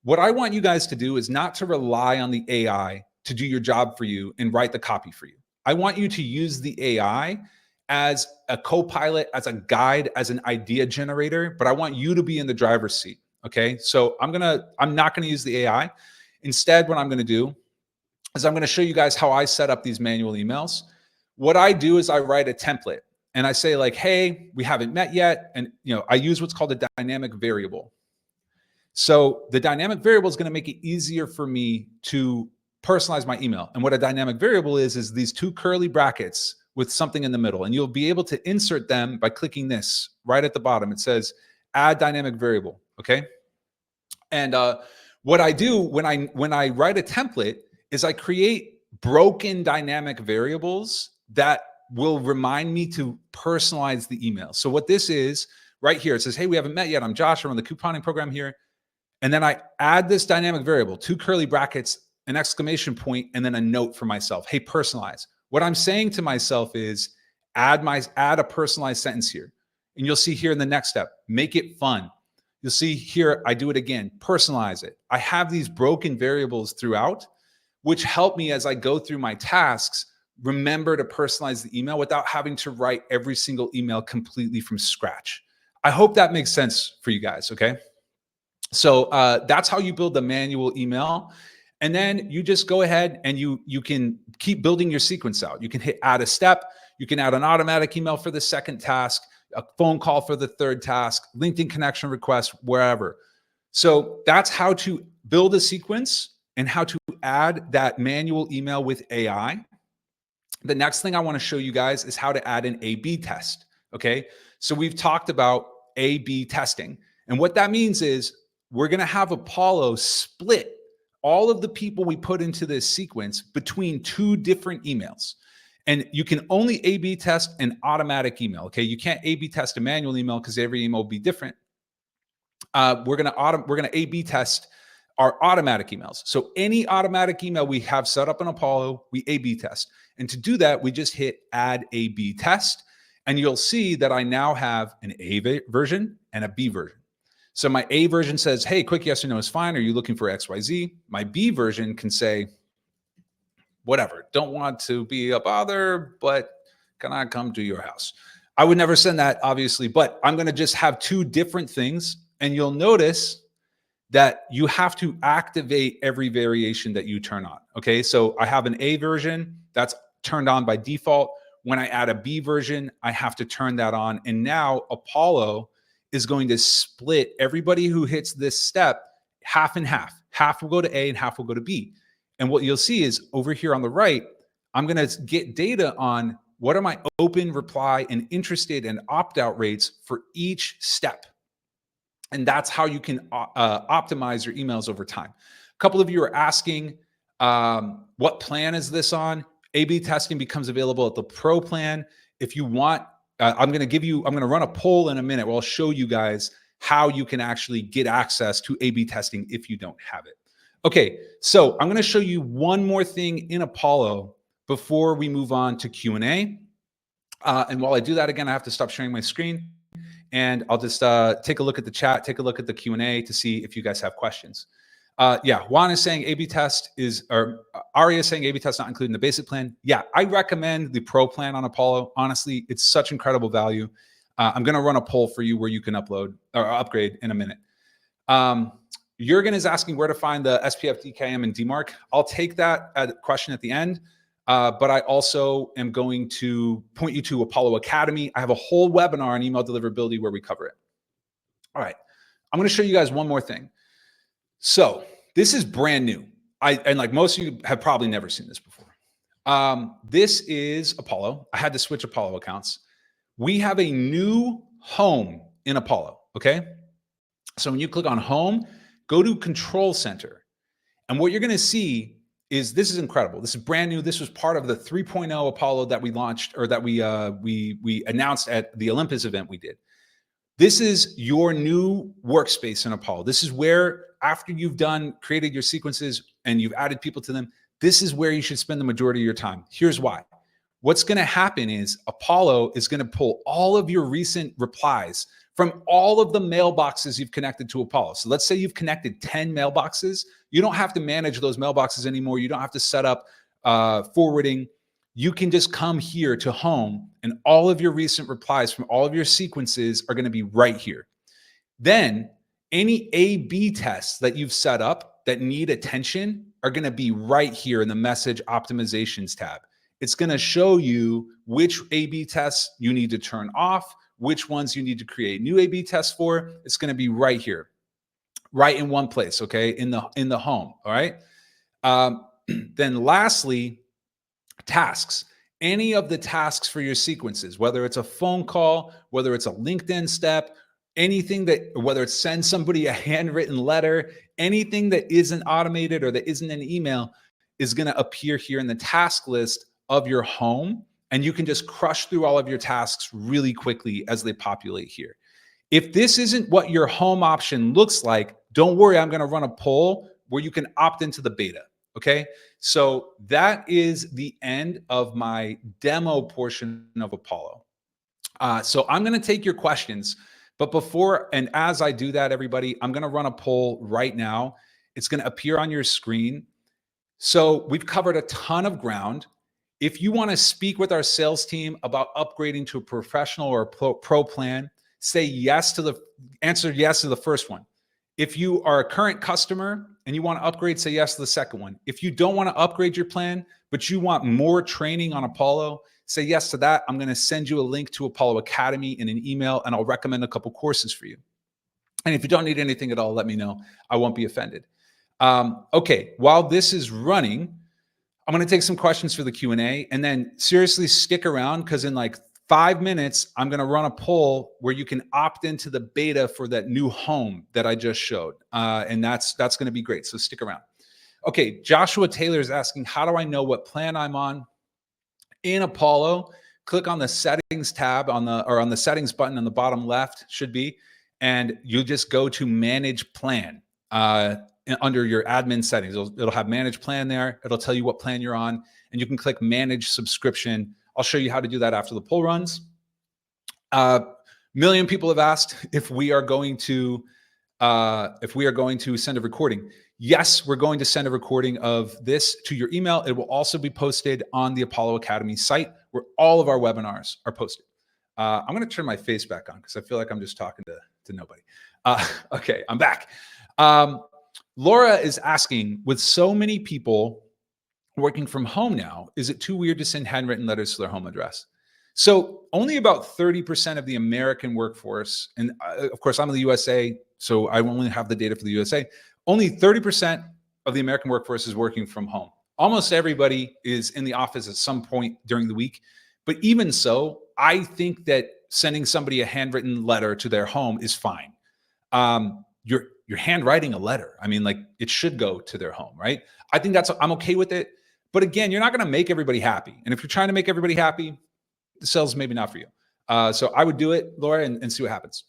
A: What I want you guys to do is not to rely on the AI to do your job for you and write the copy for you. I want you to use the AI as a co-pilot, as a guide, as an idea generator, but I want you to be in the driver's seat. Okay. So I'm not going to use the AI. Instead, what I'm going to do is I'm going to show you guys how I set up these manual emails. What I do is I write a template and I say like, hey, we haven't met yet. And I use what's called a dynamic variable. So the dynamic variable is going to make it easier for me to personalize my email. And what a dynamic variable is these two curly brackets with something in the middle. And you'll be able to insert them by clicking this right at the bottom. It says add dynamic variable, okay? And what I do when I write a template is I create broken dynamic variables that will remind me to personalize the email. So what this is right here, it says, hey, we haven't met yet. I'm Josh. I'm on the couponing program here. And then I add this dynamic variable, two curly brackets, an exclamation point, and then a note for myself. Hey, personalize. What I'm saying to myself is add a personalized sentence here. And you'll see here in the next step, make it fun. You'll see here, I do it again, personalize it. I have these broken variables throughout, which help me as I go through my tasks, remember to personalize the email without having to write every single email completely from scratch. I hope that makes sense for you guys, okay? So that's how you build the manual email. And then you just go ahead and you can keep building your sequence out. You can hit add a step. You can add an automatic email for the second task, a phone call for the third task, LinkedIn connection request, wherever. So that's how to build a sequence and how to add that manual email with AI. The next thing I want to show you guys is how to add an A/B test. Okay. So we've talked about A/B testing. And what that means is we're going to have Apollo split all of the people we put into this sequence between two different emails. And you can only A/B test an automatic email. Okay. You can't A/B test a manual email because every email will be different. We're going to A/B test our automatic emails. So any automatic email we have set up in Apollo, we A/B test. And to do that, we just hit add A/B test. And you'll see that I now have an A version and a B version. So my A version says, hey, quick yes or no is fine. Are you looking for XYZ? My B version can say, whatever, don't want to be a bother, but can I come to your house? I would never send that, obviously, but I'm going to just have two different things. And you'll notice that you have to activate every variation that you turn on. Okay, so I have an A version that's turned on by default. When I add a B version, I have to turn that on. And now Apollo is going to split everybody who hits this step half and half. Half will go to A and half will go to B. And what you'll see is over here on the right, I'm going to get data on what are my open, reply, and interested and opt-out rates for each step. And that's how you can optimize your emails over time. A couple of you are asking, what plan is this on? A/B testing becomes available at the Pro plan. If you want, I'm going to run a poll in a minute where I'll show you guys how you can actually get access to A/B testing if you don't have it. Okay, so I'm going to show you one more thing in Apollo before we move on to Q&A. And while I do that, again, I have to stop sharing my screen. And I'll just take a look at the chat, take a look at the Q&A to see if you guys have questions. Yeah, Juan is saying A/B test is, or Ari is saying A/B test not included in the basic plan. Yeah, I recommend the Pro plan on Apollo. Honestly, it's such incredible value. I'm going to run a poll for you where you can upload or upgrade in a minute. Jurgen is asking where to find the SPF, DKIM, and DMARC. I'll take that question at the end. But I also am going to point you to Apollo Academy. I have a whole webinar on email deliverability where we cover it. All right. I'm going to show you guys one more thing. So this is brand new. And like most of you have probably never seen this before. This is Apollo. I had to switch Apollo accounts. We have a new home in Apollo. Okay. So when you click on home, go to Control Center. And what you're going to see is this is incredible. This is brand new. This was part of the 3.0 Apollo that we launched or that we announced at the Olympus event we did. This is your new workspace in Apollo. This is where, after you've created your sequences and you've added people to them, this is where you should spend the majority of your time. Here's why. What's going to happen is Apollo is going to pull all of your recent replies from all of the mailboxes you've connected to Apollo. So let's say you've connected 10 mailboxes. You don't have to manage those mailboxes anymore. You don't have to set up forwarding. You can just come here to home and all of your recent replies from all of your sequences are going to be right here. Then any A/B tests that you've set up that need attention are going to be right here in the message optimizations tab. It's going to show you which A/B tests you need to turn off, which ones you need to create new A/B tests for. It's going to be right here, right in one place, okay, in the home, all right? Then lastly, tasks. Any of the tasks for your sequences, whether it's a phone call, whether it's a LinkedIn step, anything that, whether it's send somebody a handwritten letter, anything that isn't automated or that isn't an email is going to appear here in the task list of your home. And you can just crush through all of your tasks really quickly as they populate here. If this isn't what your home option looks like, don't worry, I'm going to run a poll where you can opt into the beta. Okay. So that is the end of my demo portion of Apollo. So I'm going to take your questions. But before and as I do that, everybody, I'm going to run a poll right now. It's going to appear on your screen. So we've covered a ton of ground. If you want to speak with our sales team about upgrading to a professional or a pro plan, say yes to answer yes to the first one. If you are a current customer and you want to upgrade, say yes to the second one. If you don't want to upgrade your plan, but you want more training on Apollo, say yes to that. I'm going to send you a link to Apollo Academy in an email, and I'll recommend a couple courses for you. And if you don't need anything at all, let me know. I won't be offended. Okay, while this is running, I'm going to take some questions for the Q&A, and then seriously stick around because in like 5 minutes, I'm going to run a poll where you can opt into the beta for that new home that I just showed. And that's going to be great. So stick around. Okay. Joshua Taylor is asking, how do I know what plan I'm on? In Apollo, click on the settings tab on the settings button on the bottom left should be, and you just go to manage plan. Under your admin settings, it'll have manage plan there. It'll tell you what plan you're on, and you can click manage subscription. I'll show you how to do that after the poll runs. Million people have asked if we are going to send a recording. Yes, we're going to send a recording of this to your email. It will also be posted on the Apollo Academy site where all of our webinars are posted. I'm going to turn my face back on because I feel like I'm just talking to nobody. Okay, I'm back. Laura is asking, with so many people working from home now, is it too weird to send handwritten letters to their home address? So only about 30% of the American workforce, and of course I'm in the USA, so I only have the data for the USA, only 30% of the American workforce is working from home. Almost everybody is in the office at some point during the week. But even so, I think that sending somebody a handwritten letter to their home is fine. You're handwriting a letter. I mean, like it should go to their home, right? I think I'm okay with it. But again, you're not going to make everybody happy. And if you're trying to make everybody happy, the sales maybe not for you. So I would do it, Laura, and see what happens.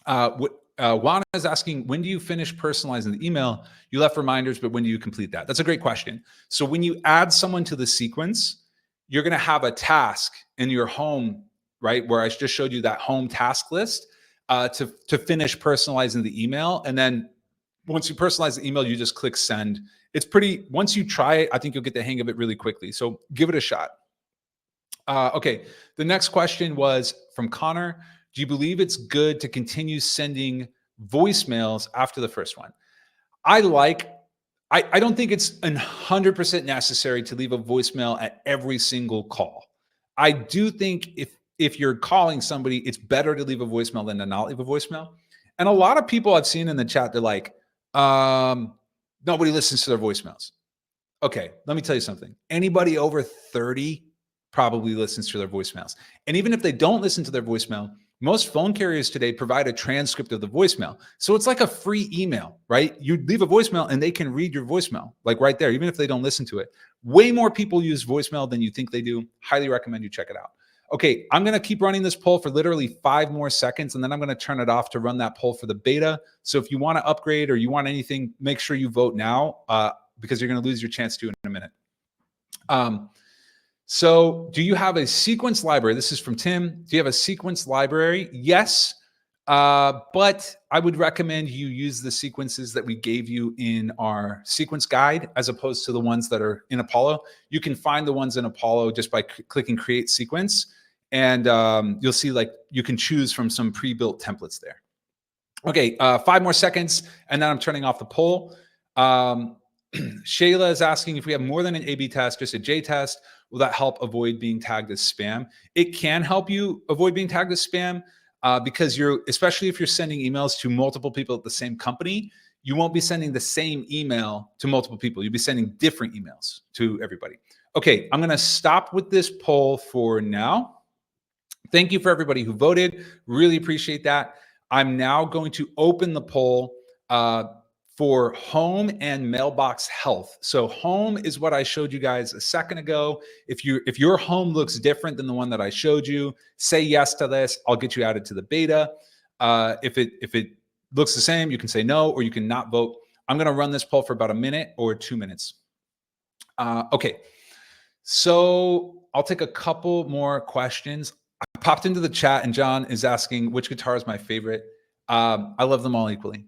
A: Juana is asking, when do you finish personalizing the email? You left reminders, but when do you complete that? That's a great question. So when you add someone to the sequence, you're going to have a task in your home, right? Where I just showed you that home task list to finish personalizing the email. And then once you personalize the email, you just click send. It's once you try it, I think you'll get the hang of it really quickly. So give it a shot. Okay. The next question was from Connor. Do you believe it's good to continue sending voicemails after the first one? I don't think it's 100% necessary to leave a voicemail at every single call. I do think if you're calling somebody, it's better to leave a voicemail than to not leave a voicemail. And a lot of people I've seen in the chat, they're like, nobody listens to their voicemails. Okay, let me tell you something. Anybody over 30 probably listens to their voicemails. And even if they don't listen to their voicemail, most phone carriers today provide a transcript of the voicemail. So it's like a free email, right? You leave a voicemail and they can read your voicemail, like right there, even if they don't listen to it. Way more people use voicemail than you think they do. Highly recommend you check it out. Okay, I'm going to keep running this poll for literally 5 more seconds, and then I'm going to turn it off to run that poll for the beta. So if you want to upgrade or you want anything, make sure you vote now because you're going to lose your chance to in a minute. So do you have a sequence library? This is from Tim. Do you have a sequence library? Yes, but I would recommend you use the sequences that we gave you in our sequence guide as opposed to the ones that are in Apollo. You can find the ones in Apollo just by clicking create sequence. And you'll see like you can choose from some pre-built templates there. Okay, 5 more seconds, and then I'm turning off the poll. Shayla is asking if we have more than an A/B test, just a J test, will that help avoid being tagged as spam? It can help you avoid being tagged as spam because especially if you're sending emails to multiple people at the same company, you won't be sending the same email to multiple people. You'll be sending different emails to everybody. Okay, I'm going to stop with this poll for now. Thank you for everybody who voted. Really appreciate that. I'm now going to open the poll for home and mailbox health. So home is what I showed you guys a second ago. If your home looks different than the one that I showed you, say yes to this. I'll get you added to the beta. If it looks the same, you can say no, or you can not vote. I'm going to run this poll for about a minute or 2 minutes. Okay. So I'll take a couple more questions. I popped into the chat and John is asking which guitar is my favorite. I love them all equally.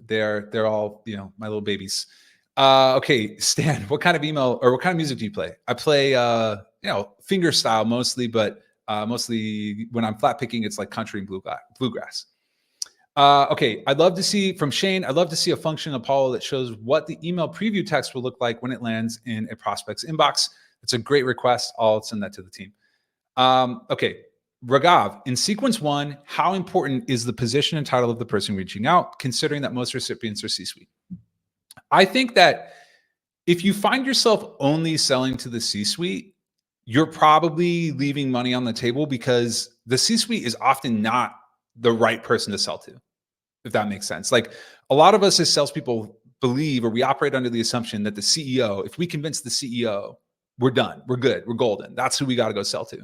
A: They're all, my little babies. Okay, Stan, what kind of email or what kind of music do you play? I play, finger style mostly, but mostly when I'm flat picking, it's like country and bluegrass. Okay, I'd love to see from Shane. I'd love to see a function in Apollo that shows what the email preview text will look like when it lands in a prospect's inbox. It's a great request. I'll send that to the team. Okay, Ragav, in sequence 1, how important is the position and title of the person reaching out, considering that most recipients are C-suite? I think that if you find yourself only selling to the C-suite, you're probably leaving money on the table because the C-suite is often not the right person to sell to, if that makes sense. Like a lot of us as salespeople believe, or we operate under the assumption that the CEO, if we convince the CEO, we're done, we're good, we're golden. That's who we got to go sell to.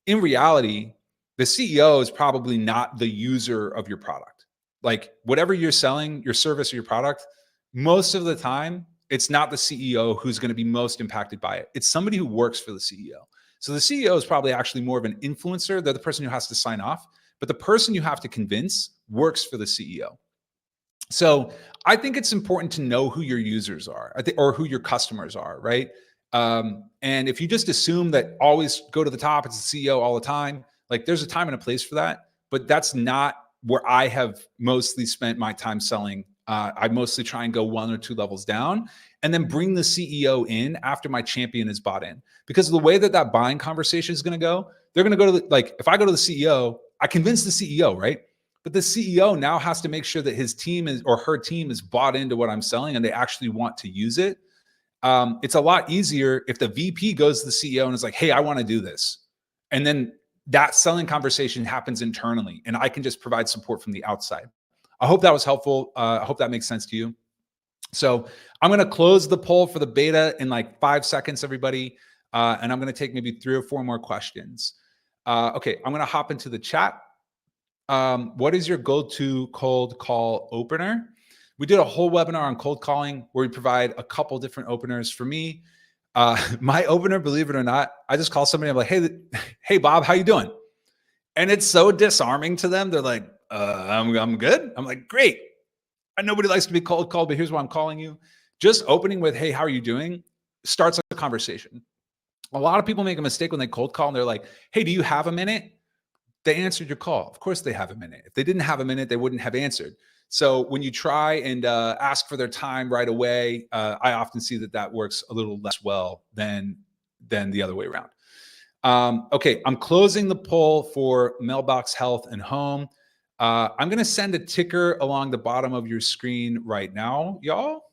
A: In reality, the CEO is probably not the user of your product. Like whatever you're selling, your service or your product, most of the time, it's not the CEO who's going to be most impacted by it. It's somebody who works for the CEO. So the CEO is probably actually more of an influencer. They're the person who has to sign off, but the person you have to convince works for the CEO. So I think it's important to know who your users are, or who your customers are, right? And if you just assume that always go to the top, it's the CEO all the time, like there's a time and a place for that, but that's not where I have mostly spent my time selling. I mostly try and go 1 or 2 levels down and then bring the CEO in after my champion is bought in. Because the way that buying conversation is going to go, they're going to go to if I go to the CEO, I convince the CEO, right? But the CEO now has to make sure that his team is, or her team is bought into what I'm selling and they actually want to use it. It's a lot easier if the VP goes to the CEO and is like, hey, I want to do this. And then that selling conversation happens internally and I can just provide support from the outside. I hope that was helpful. I hope that makes sense to you. So I'm going to close the poll for the beta in like 5 seconds, everybody. And I'm going to take maybe 3 or 4 more questions. Okay, I'm going to hop into the chat. What is your go-to cold call opener? We did a whole webinar on cold calling where we provide a couple different openers. For me, my opener, believe it or not, I just call somebody. I'm like, hey, Bob, how you doing? And it's so disarming to them. They're like, I'm good. I'm like, great. And nobody likes to be cold called, but here's why I'm calling you. Just opening with, hey, how are you doing? Starts a conversation. A lot of people make a mistake when they cold call and they're like, hey, do you have a minute? They answered your call. Of course they have a minute. If they didn't have a minute, they wouldn't have answered. So when you try and ask for their time right away, I often see that works a little less well than the other way around. Okay, I'm closing the poll for mailbox health and home. I'm going to send a ticker along the bottom of your screen right now, y'all.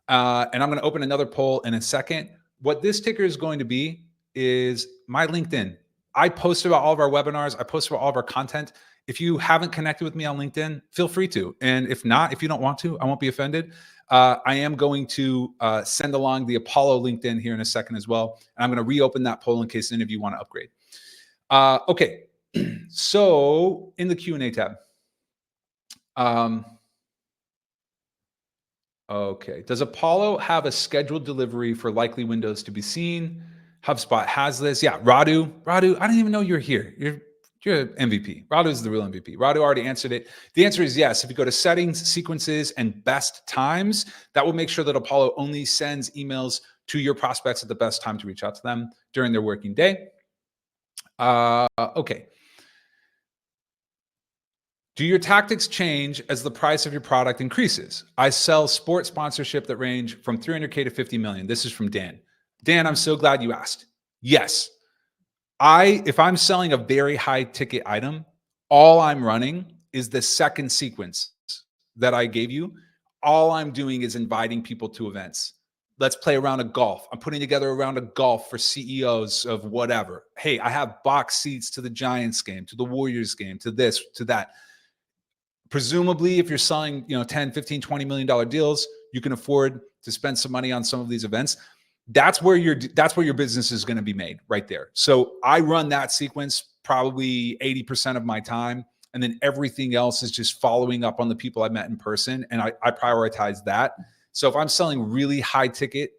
A: And I'm going to open another poll in a second. What this ticker is going to be is my LinkedIn. I post about all of our webinars. I post about all of our content. If you haven't connected with me on LinkedIn, feel free to. And if not, if you don't want to, I won't be offended. I am going to send along the Apollo LinkedIn here in a second as well. And I'm going to reopen that poll in case any of you want to upgrade. Okay, so in the Q&A tab. Okay, does Apollo have a scheduled delivery for likely windows to be seen? HubSpot has this. Yeah, Radu, I didn't even know you're here. You're MVP. Radu is the real MVP. Radu already answered it. The answer is yes. If you go to settings, sequences, and best times, that will make sure that Apollo only sends emails to your prospects at the best time to reach out to them during their working day. Okay. Do your tactics change as the price of your product increases? I sell sports sponsorship that range from 300K to 50 million. This is from Dan. Dan, I'm so glad you asked. Yes. If I'm selling a very high ticket item, all I'm running is the second sequence. that I gave you, all I'm doing is inviting people to events. Let's play a round of golf. I'm putting together a round of golf for CEOs of whatever. Hey, I have box seats to the Giants game, to the Warriors game, to this, to that. Presumably, if you're selling, 10, 15, $20 million deals, you can afford to spend some money on some of these events. That's where your business is going to be made right there. So I run that sequence probably 80% of my time. And then everything else is just following up on the people I met in person. And I prioritize that. So if I'm selling really high ticket,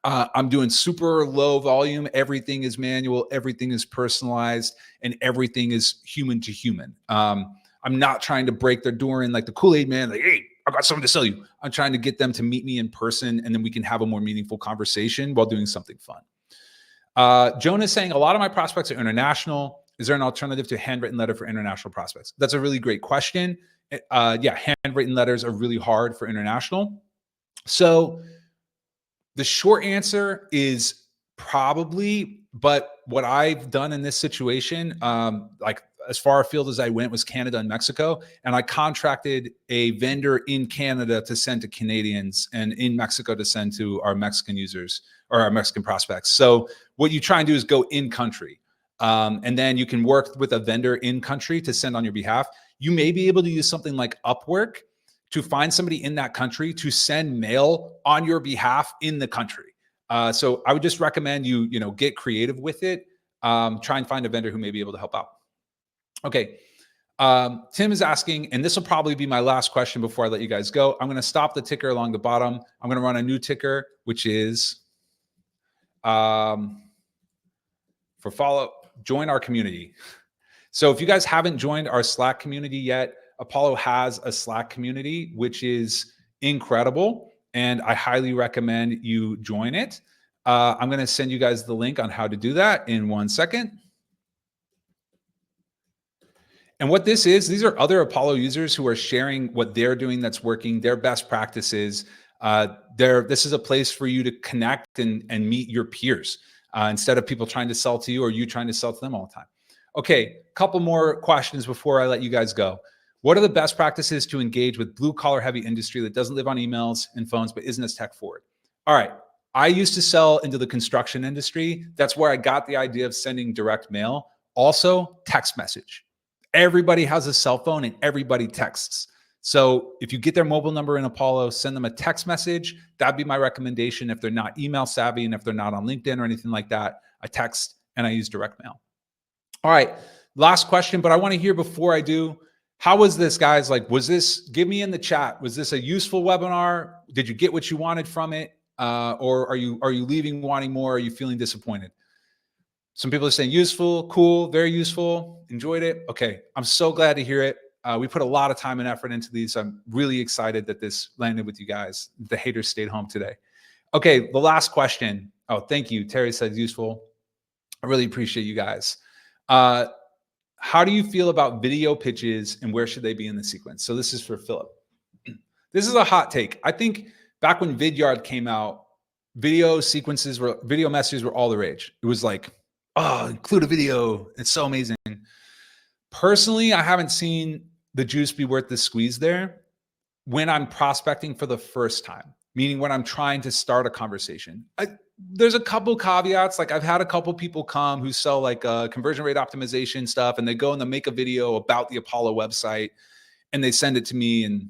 A: I'm doing super low volume. Everything is manual. Everything is personalized, and everything is human to human. I'm not trying to break their door in like the Kool-Aid man, like, hey, I got something to sell you. I'm trying to get them to meet me in person, and then we can have a more meaningful conversation while doing something fun. Joan is saying, a lot of my prospects are international. Is there an alternative to a handwritten letter for international prospects? That's a really great question. Yeah, handwritten letters are really hard for international. So the short answer is probably, but what I've done in this situation, like as far afield as I went was Canada and Mexico, and I contracted a vendor in Canada to send to Canadians and in Mexico to send to our Mexican users or our Mexican prospects. So what you try and do is go in country. And then you can work with a vendor in country to send on your behalf. You may be able to use something like Upwork to find somebody in that country to send mail on your behalf in the country. So I would just recommend you get creative with it. Try and find a vendor who may be able to help out. Okay. Tim is asking, and this will probably be my last question before I let you guys go. I'm going to stop the ticker along the bottom. I'm going to run a new ticker, which is for follow, join our community. So if you guys haven't joined our Slack community yet, Apollo has a Slack community, which is incredible, and I highly recommend you join it. I'm going to send you guys the link on how to do that in 1 second. And what this is, these are other Apollo users who are sharing what they're doing that's working, their best practices. This is a place for you to connect and meet your peers instead of people trying to sell to you or you trying to sell to them all the time. Okay, couple more questions before I let you guys go. What are the best practices to engage with blue collar heavy industry that doesn't live on emails and phones, but isn't as tech forward? All right. I used to sell into the construction industry. That's where I got the idea of sending direct mail. Also, text message. Everybody has a cell phone and everybody texts. So if you get their mobile number in Apollo, send them a text message. That'd be my recommendation. If they're not email savvy and if they're not on LinkedIn or anything like that, I text and I use direct mail. All right. Last question, but I want to hear before I do, how was this, guys? Like, give me in the chat, was this a useful webinar? Did you get what you wanted from it? Or are you leaving wanting more? Are you feeling disappointed? Some people are saying useful, cool, very useful, enjoyed it. Okay, I'm so glad to hear it. We put a lot of time and effort into these. I'm really excited that this landed with you guys. The haters stayed home today. Okay, the last question. Oh, thank you. Terry said useful. I really appreciate you guys. How do you feel about video pitches and where should they be in the sequence? So this is for Philip. This is a hot take. I think back when Vidyard came out, video messages were all the rage. It was like, oh, include a video. It's so amazing. Personally, I haven't seen the juice be worth the squeeze there when I'm prospecting for the first time, meaning when I'm trying to start a conversation. There's a couple caveats. Like I've had a couple people come who sell like conversion rate optimization stuff, and they go and they make a video about the Apollo website and they send it to me. And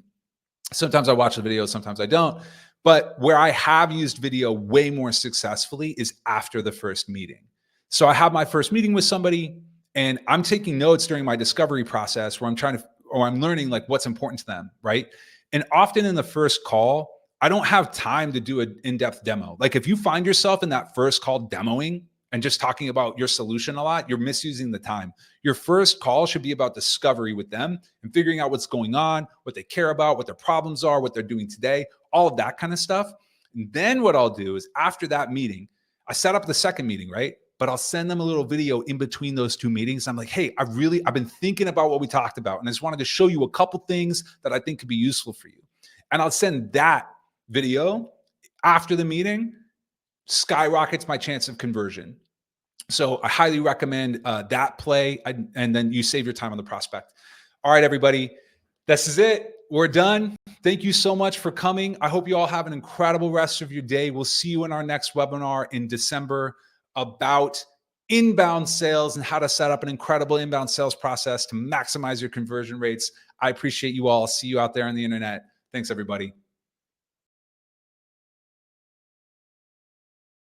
A: sometimes I watch the video, sometimes I don't. But where I have used video way more successfully is after the first meeting. So I have my first meeting with somebody and I'm taking notes during my discovery process where I'm learning like what's important to them, right? And often in the first call, I don't have time to do an in-depth demo. Like if you find yourself in that first call demoing and just talking about your solution a lot, you're misusing the time. Your first call should be about discovery with them and figuring out what's going on, what they care about, what their problems are, what they're doing today, all of that kind of stuff. And then what I'll do is after that meeting, I set up the second meeting, right? But I'll send them a little video in between those two meetings. I'm like, hey, I've been thinking about what we talked about. And I just wanted to show you a couple things that I think could be useful for you. And I'll send that video after the meeting, skyrockets my chance of conversion. So I highly recommend that play, and then you save your time on the prospect. All right, everybody, this is it. we're done. Thank you so much for coming. I hope you all have an incredible rest of your day. We'll see you in our next webinar in December about inbound sales and how to set up an incredible inbound sales process to maximize your conversion rates. I appreciate you all. See you out there on the internet. Thanks, everybody.